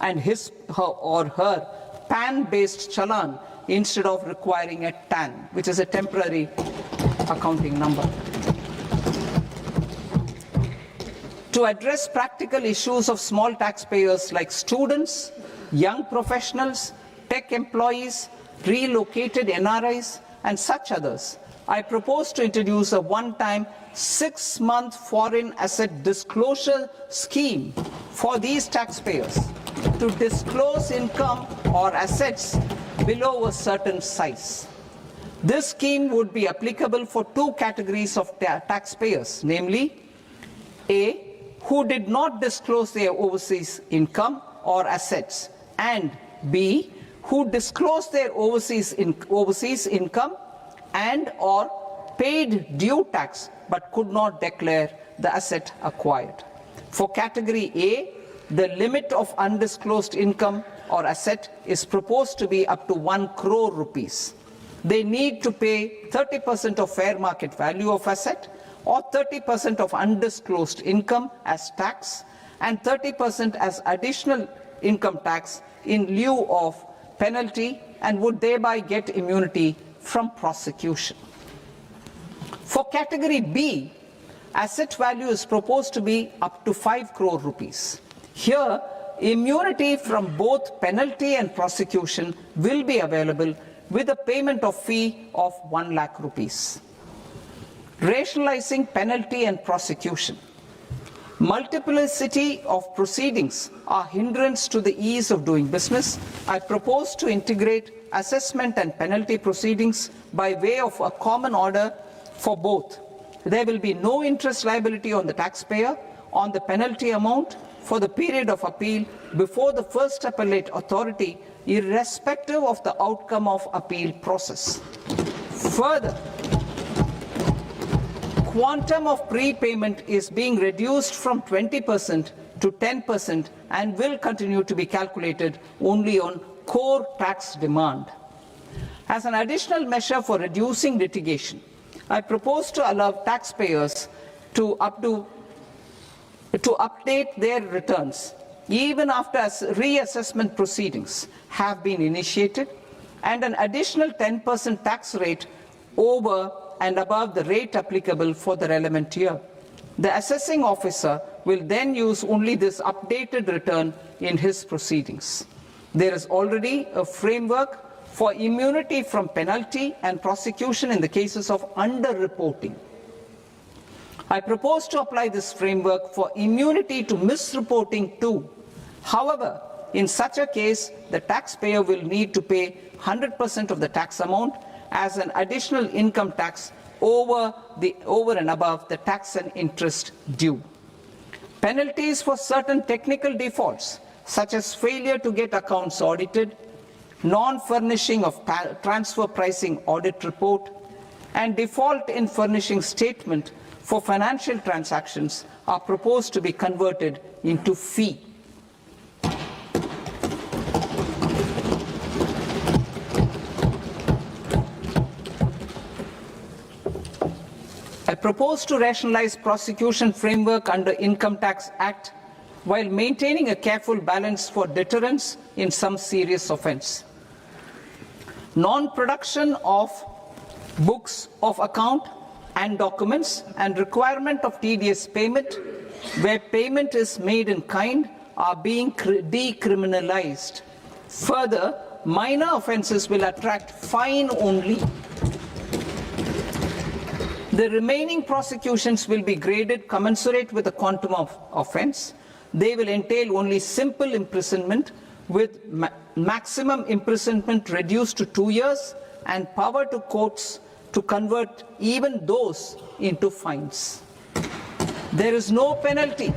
and his or her PAN-based challan instead of requiring a TAN, which is a temporary accounting number. To address practical issues of small taxpayers like students, young professionals, tech employees, relocated NRIs, and such others, I propose to introduce a one-time 6-month foreign asset disclosure scheme for these taxpayers to disclose income or assets below a certain size. This scheme would be applicable for two categories of taxpayers, namely A, who did not disclose their overseas income or assets, and B, who disclosed their overseas income and or paid due tax but could not declare the asset acquired. For category A, the limit of undisclosed income or asset is proposed to be up to 1 crore rupees. They need to pay 30% of fair market value of asset or 30% of undisclosed income as tax and 30% as additional income tax in lieu of penalty and would thereby get immunity from prosecution. For category B, asset value is proposed to be up to 5 crore rupees. Here, immunity from both penalty and prosecution will be available with a payment of fee of 1 lakh rupees. Rationalizing penalty and prosecution. Multiplicity of proceedings are hindrance to the ease of doing business. I propose to integrate assessment and penalty proceedings by way of a common order for both. There will be no interest liability on the taxpayer on the penalty amount for the period of appeal before the first appellate authority, irrespective of the outcome of appeal process. Further, quantum of prepayment is being reduced from 20% to 10% and will continue to be calculated only on core tax demand. As an additional measure for reducing litigation, I propose to allow taxpayers to update their returns even after reassessment proceedings have been initiated, and an additional 10% tax rate over and above the rate applicable for the relevant year. The assessing officer will then use only this updated return in his proceedings. There is already a framework for immunity from penalty and prosecution in the cases of underreporting. I propose to apply this framework for immunity to misreporting too. However, in such a case, the taxpayer will need to pay 100% of the tax amount as an additional income tax over and above the tax and interest due. Penalties for certain technical defaults, such as failure to get accounts audited, non-furnishing of transfer pricing audit report, and default in furnishing statement for financial transactions are proposed to be converted into fee. I propose to rationalize prosecution framework under Income Tax Act while maintaining a careful balance for deterrence in some serious offence. Non-production of books of account and documents and requirement of TDS payment where payment is made in kind are being decriminalized. Further, minor offences will attract fine only. The remaining prosecutions will be graded commensurate with the quantum of offence. They will entail only simple imprisonment with maximum imprisonment reduced to 2 years and power to courts to convert even those into fines. There is no penalty.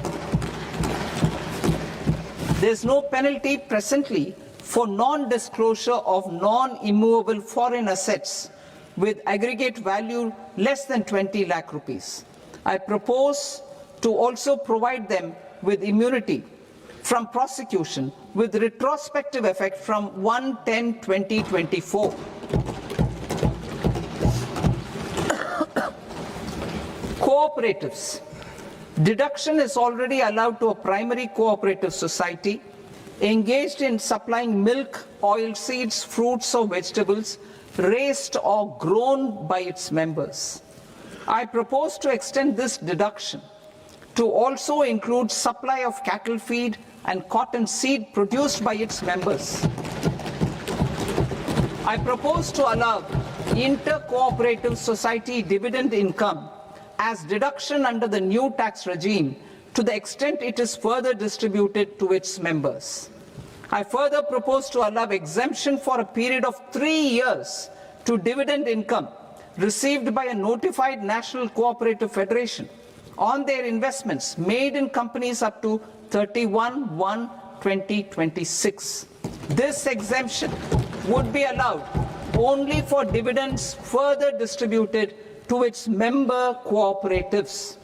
There is no penalty presently for non-disclosure of non-immovable foreign assets with aggregate value less than 20 lakh rupees. I propose to also provide them with immunity from prosecution with retrospective effect from 1/10/2024. Cooperatives. Deduction is already allowed to a primary cooperative society engaged in supplying milk, oilseeds, fruits or vegetables raised or grown by its members. I propose to extend this deduction to also include supply of cattle feed and cotton seed produced by its members. I propose to allow inter-cooperative society dividend income as deduction under the new tax regime to the extent it is further distributed to its members. I further propose to allow exemption for a period of 3 years to dividend income received by a notified national cooperative federation on their investments made in companies up to 31/1/2026. This exemption would be allowed only for dividends further distributed to its member cooperatives.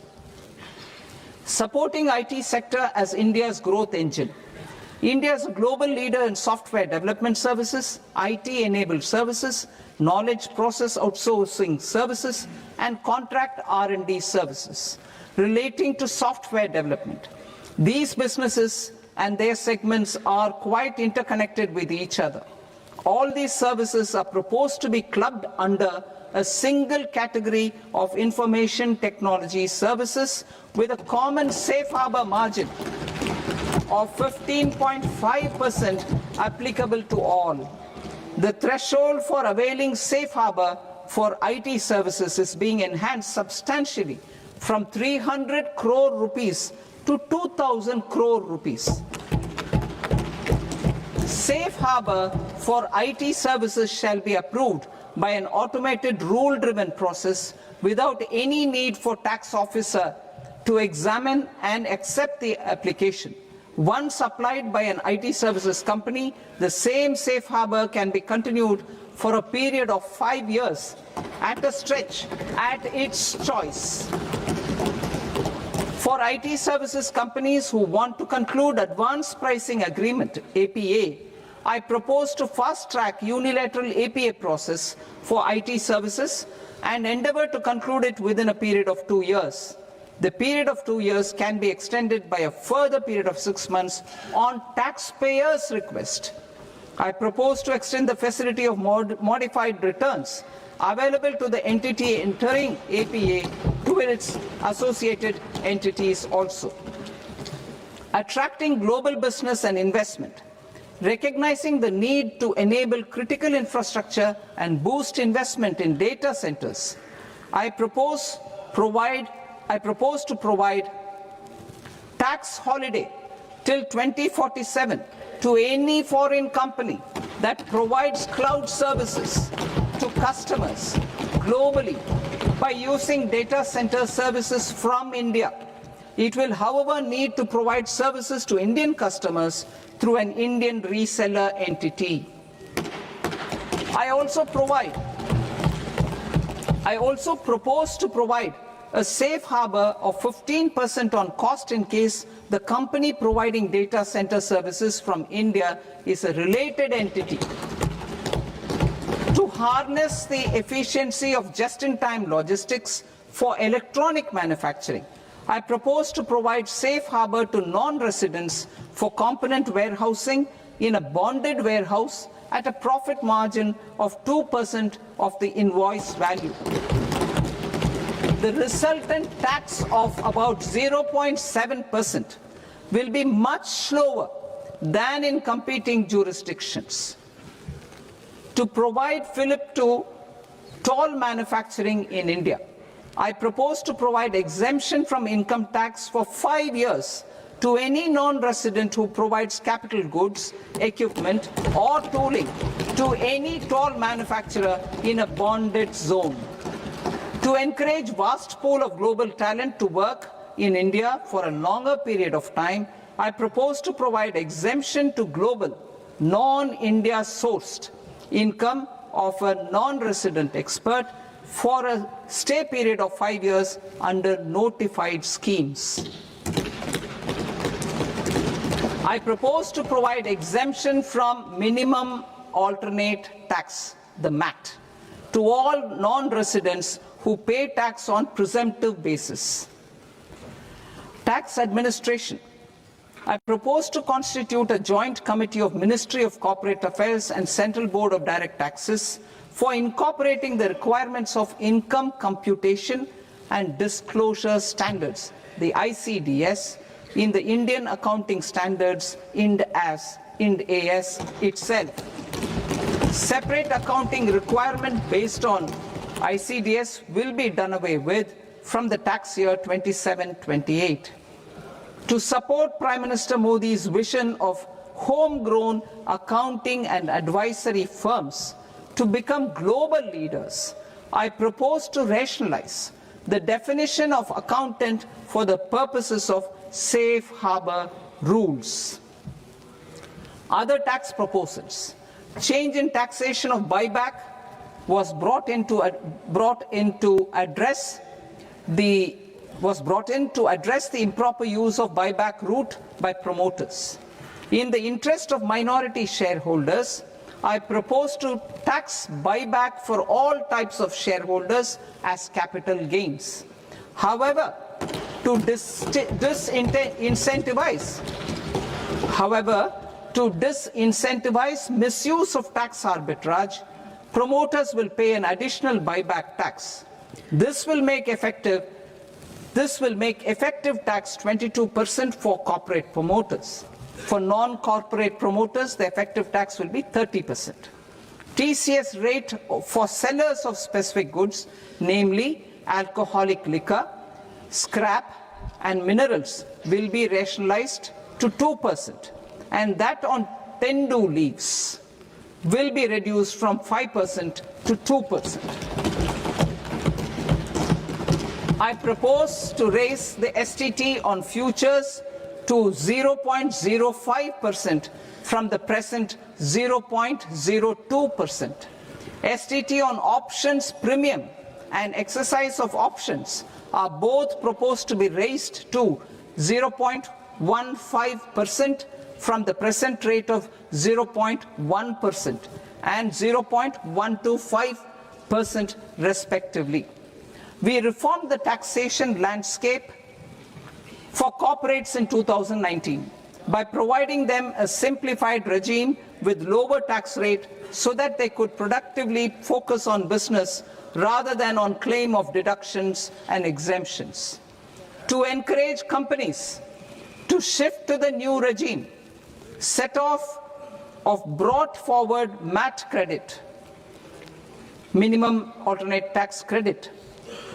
Supporting IT sector as India's growth engine. India is a global leader in software development services, IT-enabled services, knowledge process outsourcing services, and contract R&D services relating to software development. These businesses and their segments are quite interconnected with each other. All these services are proposed to be clubbed under a single category of information technology services with a common safe harbor margin of 15.5% applicable to all. The threshold for availing safe harbor for IT services is being enhanced substantially from 300 crore rupees to 2,000 crore rupees. Safe harbor for IT services shall be approved by an automated rule-driven process without any need for tax officer to examine and accept the application. Once applied by an IT services company, the same safe harbor can be continued for a period of 5 years at a stretch at its choice. For IT services companies who want to conclude advanced pricing agreement, APA, I propose to fast-track unilateral APA process for IT services and endeavor to conclude it within a period of 2 years. The period of 2 years can be extended by a further period of 6 months on taxpayers' request. I propose to extend the facility of modified returns available to the entity entering APA to its associated entities also. Attracting global business and investment. Recognizing the need to enable critical infrastructure and boost investment in data centers, I propose to provide tax holiday till 2047 to any foreign company that provides cloud services to customers globally by using data center services from India. It will, however, need to provide services to Indian customers through an Indian reseller entity. I also propose to provide a safe harbor of 15% on cost in case the company providing data center services from India is a related entity. To harness the efficiency of just-in-time logistics for electronic manufacturing, I propose to provide safe harbor to non-residents for component warehousing in a bonded warehouse at a profit margin of 2% of the invoice value. The resultant tax of about 0.7% will be much lower than in competing jurisdictions. To provide fillip to toll manufacturing in India, I propose to provide exemption from income tax for 5 years to any non-resident who provides capital goods, equipment, or tooling to any toll manufacturer in a bonded zone. To encourage vast pool of global talent to work in India for a longer period of time, I propose to provide exemption to global, non-India sourced income of a non-resident expert for a stay period of 5 years under notified schemes. I propose to provide exemption from minimum alternate tax, the MAT, to all non-residents who pay tax on presumptive basis. Tax administration. I propose to constitute a joint committee of Ministry of Corporate Affairs and Central Board of Direct Taxes for incorporating the requirements of income computation and disclosure standards, the ICDS, in the Indian Accounting Standards Ind AS itself. Separate accounting requirement based on ICDS will be done away with from the tax year 27-28. To support Prime Minister Modi's vision of homegrown accounting and advisory firms to become global leaders, I propose to rationalize the definition of accountant for the purposes of safe harbor rules. Other tax proposals. Change in taxation of buyback was brought in to address the improper use of buyback route by promoters. In the interest of minority shareholders, I propose to tax buyback for all types of shareholders as capital gains. However, to disincentivize misuse of tax arbitrage, promoters will pay an additional buyback tax. This will make effective tax 22% for corporate promoters. For non-corporate promoters, the effective tax will be 30%. TCS rate for sellers of specific goods, namely alcoholic liquor, scrap and minerals, will be rationalized to 2%, and that on Tendu leaves will be reduced from 5% to 2%. I propose to raise the STT on futures to 0.05% from the present 0.02%. STT on options premium and exercise of options are both proposed to be raised to 0.15% from the present rate of 0.1% and 0.125% respectively. We reformed the taxation landscape for corporates in 2019 by providing them a simplified regime with lower tax rate so that they could productively focus on business rather than on claim of deductions and exemptions. To encourage companies to shift to the new regime, set-off of brought forward MAT credit, minimum alternate tax credit,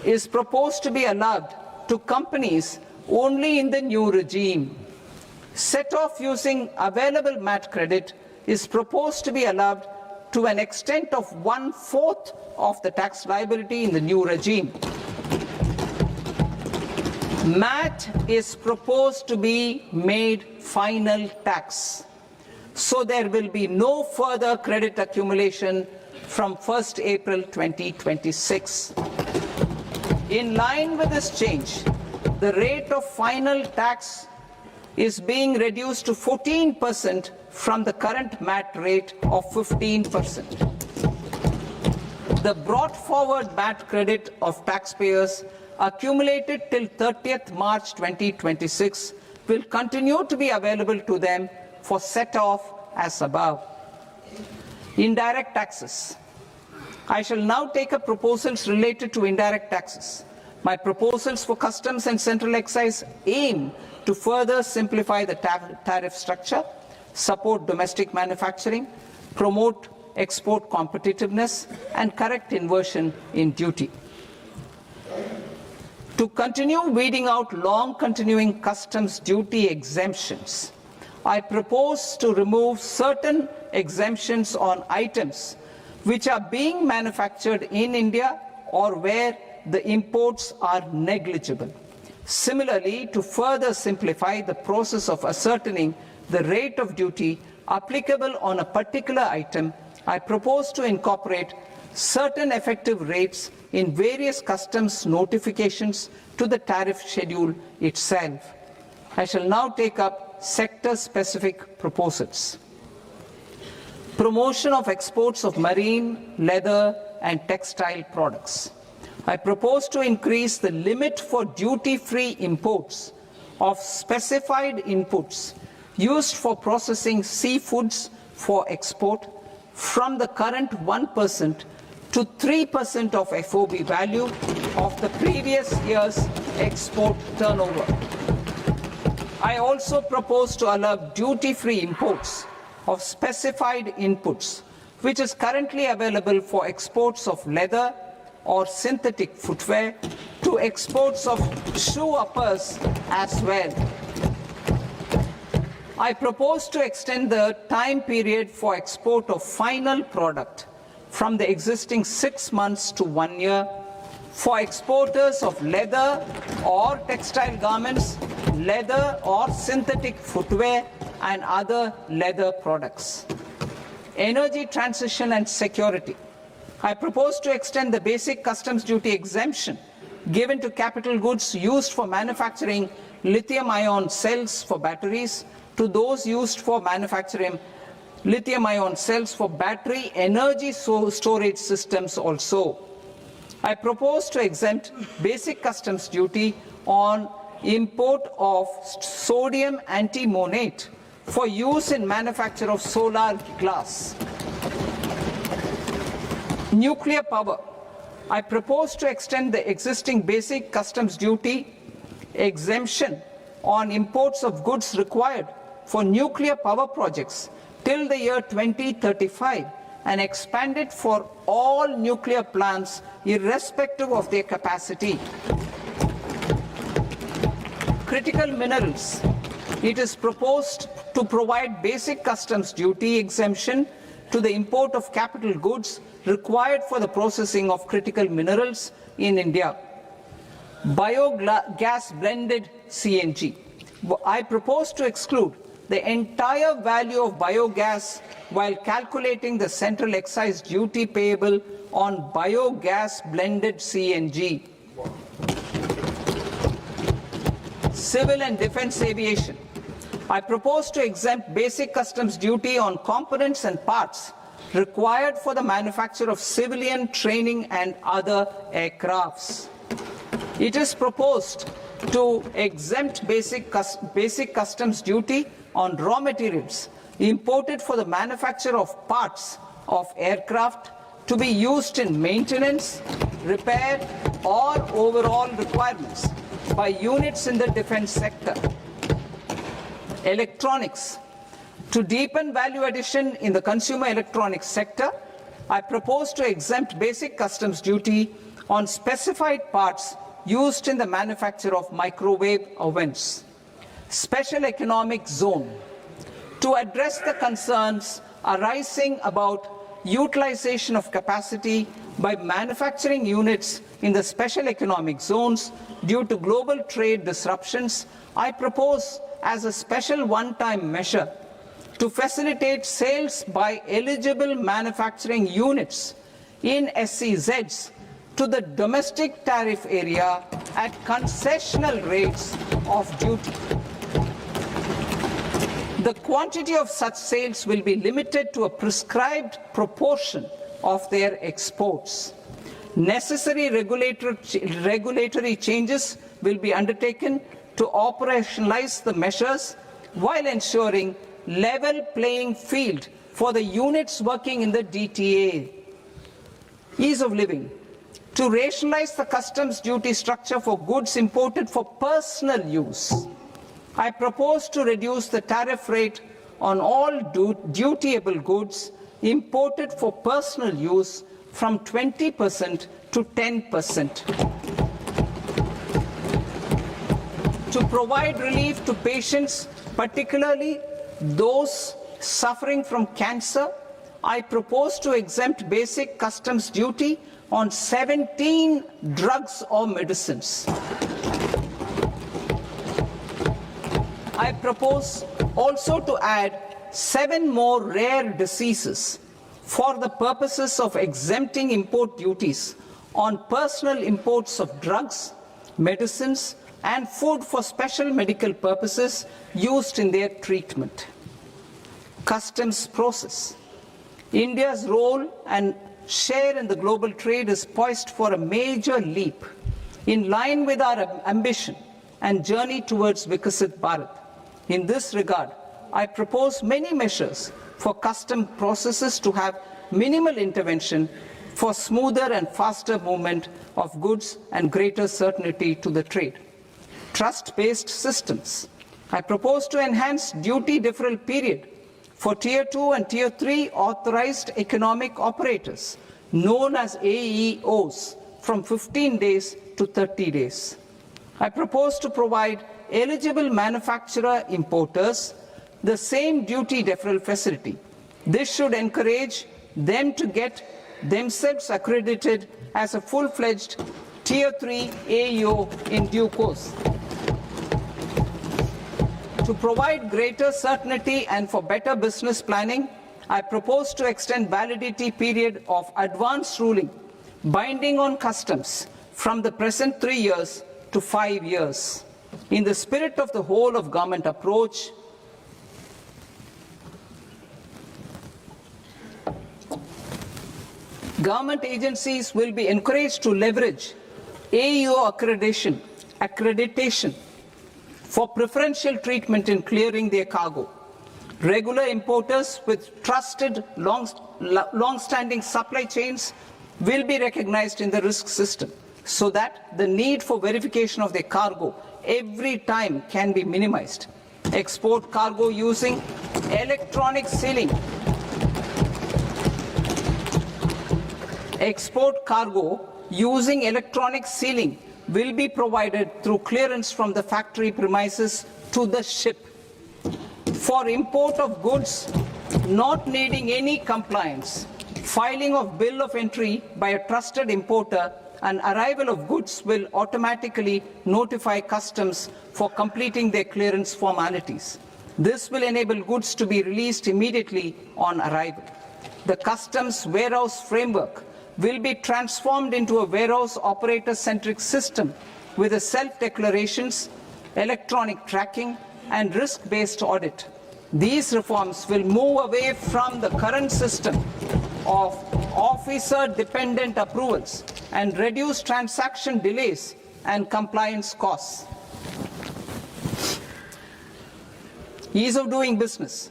is proposed to be allowed to companies only in the new regime. Set-off using available MAT credit is proposed to be allowed to an extent of 1/4 of the tax liability in the new regime. MAT is proposed to be made final tax, so there will be no further credit accumulation from 1st April 2026. In line with this change, the rate of final tax is being reduced to 14% from the current MAT rate of 15%. The brought forward MAT credit of taxpayers accumulated till 30th March 2026 will continue to be available to them for set-off as above. Indirect taxes. I shall now take up proposals related to indirect taxes. My proposals for customs and central excise aim to further simplify the tariff structure, support domestic manufacturing, promote export competitiveness, and correct inversion in duty. To continue weeding out long-continuing customs duty exemptions, I propose to remove certain exemptions on items which are being manufactured in India or where the imports are negligible. Similarly, to further simplify the process of ascertaining the rate of duty applicable on a particular item, I propose to incorporate certain effective rates in various customs notifications to the tariff schedule itself. I shall now take up sector-specific proposals. Promotion of exports of marine, leather, and textile products. I propose to increase the limit for duty-free imports of specified inputs used for processing seafoods for export from the current 1% to 3% of FOB value of the previous year's export turnover. I also propose to allow duty-free imports of specified inputs, which is currently available for exports of leather or synthetic footwear, to exports of shoe uppers as well. I propose to extend the time period for export of final product from the existing 6 months to 1 year. For exporters of leather or textile garments leather or synthetic footwear and other leather products. Energy transition and security. I propose to extend the basic customs duty exemption given to capital goods used for manufacturing lithium-ion cells for batteries to those used for manufacturing lithium-ion cells for battery energy storage systems also. I propose to exempt basic customs duty on import of sodium antimonate for use in manufacture of solar glass. Nuclear power. I propose to extend the existing basic customs duty exemption on imports of goods required for nuclear power projects till the year 2035 and expand it for all nuclear plants irrespective of their capacity. Critical minerals. It is proposed to provide basic customs duty exemption to the import of capital goods required for the processing of critical minerals in India. Biogas blended CNG. I propose to exclude the entire value of biogas while calculating the central excise duty payable on biogas blended CNG. Civil and defense aviation. I propose to exempt basic customs duty on components and parts required for the manufacture of civilian training and other aircrafts. It is proposed to exempt basic customs duty on raw materials imported for the manufacture of parts of aircraft to be used in maintenance, repair, or overall requirements by units in the defense sector. Electronics. To deepen value addition in the consumer electronics sector, I propose to exempt basic customs duty on specified parts used in the manufacture of microwave ovens. Special economic zone. To address the concerns arising about utilization of capacity by manufacturing units in the special economic zones due to global trade disruptions, I propose as a special one-time measure to facilitate sales by eligible manufacturing units in SEZs to the domestic tariff area at concessional rates of duty. The quantity of such sales will be limited to a prescribed proportion of their exports. Necessary regulatory changes will be undertaken to operationalize the measures while ensuring level playing field for the units working in the DTA. Ease of living. To rationalize the customs duty structure for goods imported for personal use, I propose to reduce the tariff rate on all dutiable goods imported for personal use from 20% to 10%. To provide relief to patients, particularly those suffering from cancer, I propose to exempt basic customs duty on 17 drugs or medicines. I propose also to add 7 more rare diseases for the purposes of exempting import duties on personal imports of drugs, medicines, and food for special medical purposes used in their treatment. Customs process. India's role and share in the global trade is poised for a major leap in line with our ambition and journey towards Viksit Bharat. In this regard, I propose many measures for custom processes to have minimal intervention for smoother and faster movement of goods and greater certainty to the trade. Trust-based systems. I propose to enhance duty deferral period for Tier 2 and Tier 3 authorized economic operators, known as AEOs, from 15 days to 30 days. I propose to provide eligible manufacturer importers the same duty deferral facility. This should encourage them to get themselves accredited as a full-fledged Tier 3 AEO in due course. To provide greater certainty and for better business planning, I propose to extend validity period of advance ruling binding on customs from the present 3 years to 5 years. In the spirit of the whole of government approach, government agencies will be encouraged to leverage AEO accreditation for preferential treatment in clearing their cargo. Regular importers with trusted long-standing supply chains will be recognized in the risk system so that the need for verification of their cargo every time can be minimized. Export cargo using electronic sealing. Export cargo using electronic sealing will be provided through clearance from the factory premises to the ship. For import of goods not needing any compliance, filing of bill of entry by a trusted importer and arrival of goods will automatically notify customs for completing their clearance formalities. This will enable goods to be released immediately on arrival. The customs warehouse framework will be transformed into a warehouse operator-centric system with a self-declarations, electronic tracking, and risk-based audit. These reforms will move away from the current system of officer-dependent approvals and reduce transaction delays and compliance costs. Ease of doing business.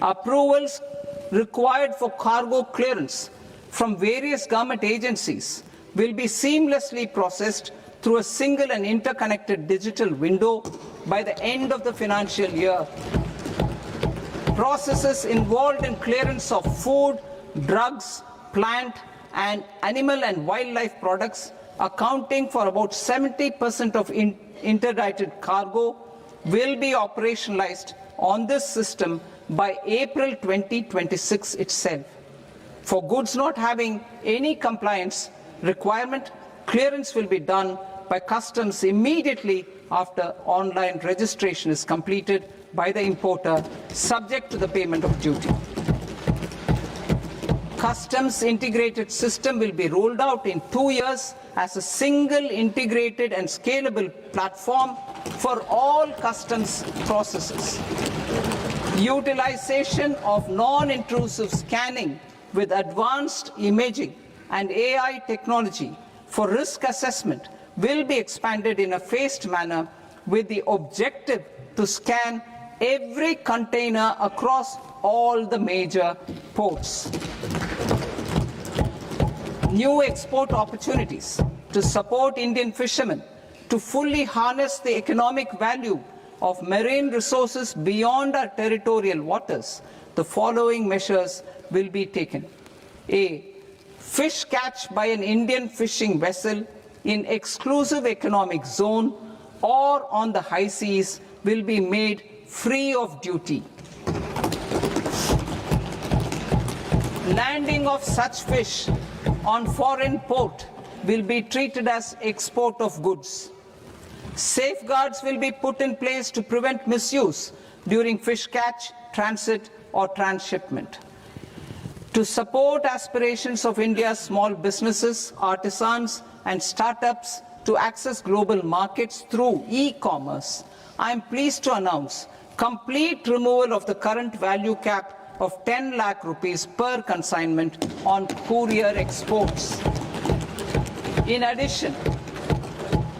Approvals required for cargo clearance from various government agencies will be seamlessly processed through a single and interconnected digital window by the end of the financial year. Processes involved in clearance of food, drugs, plant, and animal and wildlife products, accounting for about 70% of interdicted cargo, will be operationalized on this system by April 2026 itself. For goods not having any compliance requirement, clearance will be done by customs immediately after online registration is completed by the importer, subject to the payment of duty. Customs integrated system will be rolled out in 2 years as a single integrated and scalable platform for all customs processes. Utilization of non-intrusive scanning with advanced imaging and AI technology for risk assessment will be expanded in a phased manner with the objective to scan every container across all the major ports. New export opportunities to support Indian fishermen to fully harness the economic value of marine resources beyond our territorial waters. The following measures will be taken. A. Fish catch by an Indian fishing vessel in exclusive economic zone or on the high seas will be made free of duty. Landing of such fish on foreign port will be treated as export of goods. Safeguards will be put in place to prevent misuse during fish catch, transit, or transshipment. To support aspirations of India's small businesses, artisans, and startups to access global markets through e-commerce, I am pleased to announce complete removal of the current value cap of 10 lakh rupees per consignment on courier exports. In addition,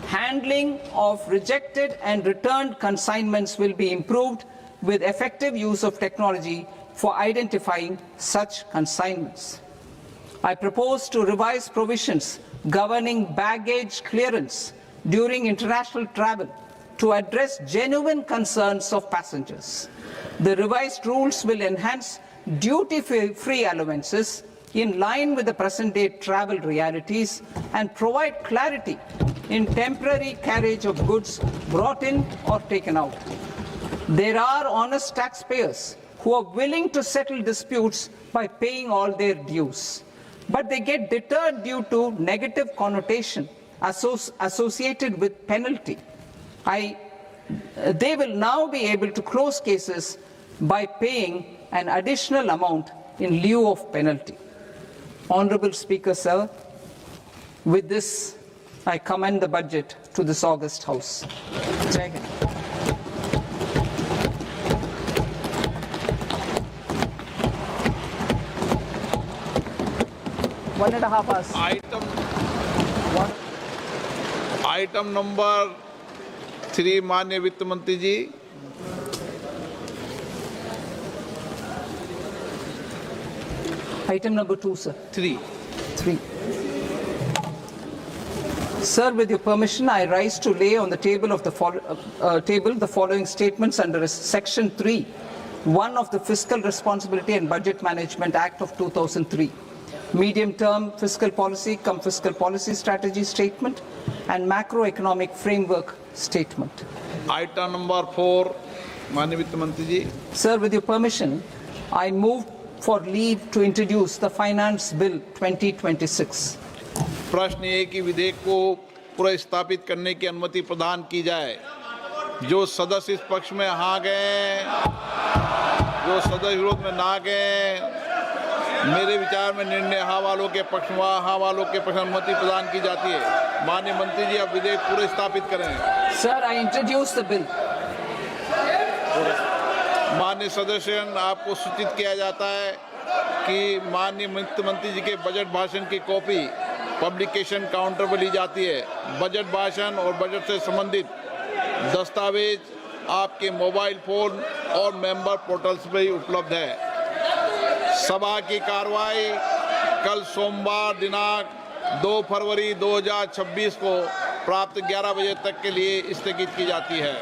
handling of rejected and returned consignments will be improved with effective use of technology for identifying such consignments. I propose to revise provisions governing baggage clearance during international travel to address genuine concerns of passengers. The revised rules will enhance duty-free allowances in line with the present-day travel realities and provide clarity in temporary carriage of goods brought in or taken out. There are honest taxpayers who are willing to settle disputes by paying all their dues, but they get deterred due to negative connotation associated with penalty. I they will now be able to close cases by paying an additional amount in lieu of penalty. Honorable Speaker, sir, with this, I commend the budget to this august House. Jai Hind. One and a half hours. Item number 3 माननीय वित्त मंत्री जी। Item number 2, sir. 3 Sir, with your permission, I rise to lay on the table of the following statements under Section 3, 1 of the Fiscal Responsibility and Budget Management Act of 2003, medium-term fiscal policy cum fiscal policy strategy statement, and macroeconomic framework statement. Item number 4 माननीय वित्त मंत्री जी। Sir, with your permission, I move for leave to introduce the Finance Bill 2026. प्रश्न ये कि विधेयक को पुनर्स्थापित करने की अनुमति प्रदान की जाए। जो सदस्य इस पक्ष में हाँ गए, जो सदस्य विरोध में ना गए, मेरे विचार में निर्णय हाँ वालों के पक्ष में, हाँ वालों के पक्ष में अनुमति प्रदान की जाती है। माननीय मंत्री जी, अब विधेयक पुनर्स्थापित करें। Sir, I introduce the bill. माननीय सदस्यगण, आपको सूचित किया जाता है कि माननीय वित्त मंत्री जी के बजट भाषण की कॉपी पब्लिकेशन काउंटर पर ली जाती है। बजट भाषण और बजट से संबंधित दस्तावेज आपके मोबाइल फोन और मेंबर पोर्टल्स पर ही उपलब्ध है। सभा की कार्रवाई कल सोमवार दिनांक 2 फरवरी 2026 को प्राप्त 11 बजे तक के लिए स्थगित की जाती है।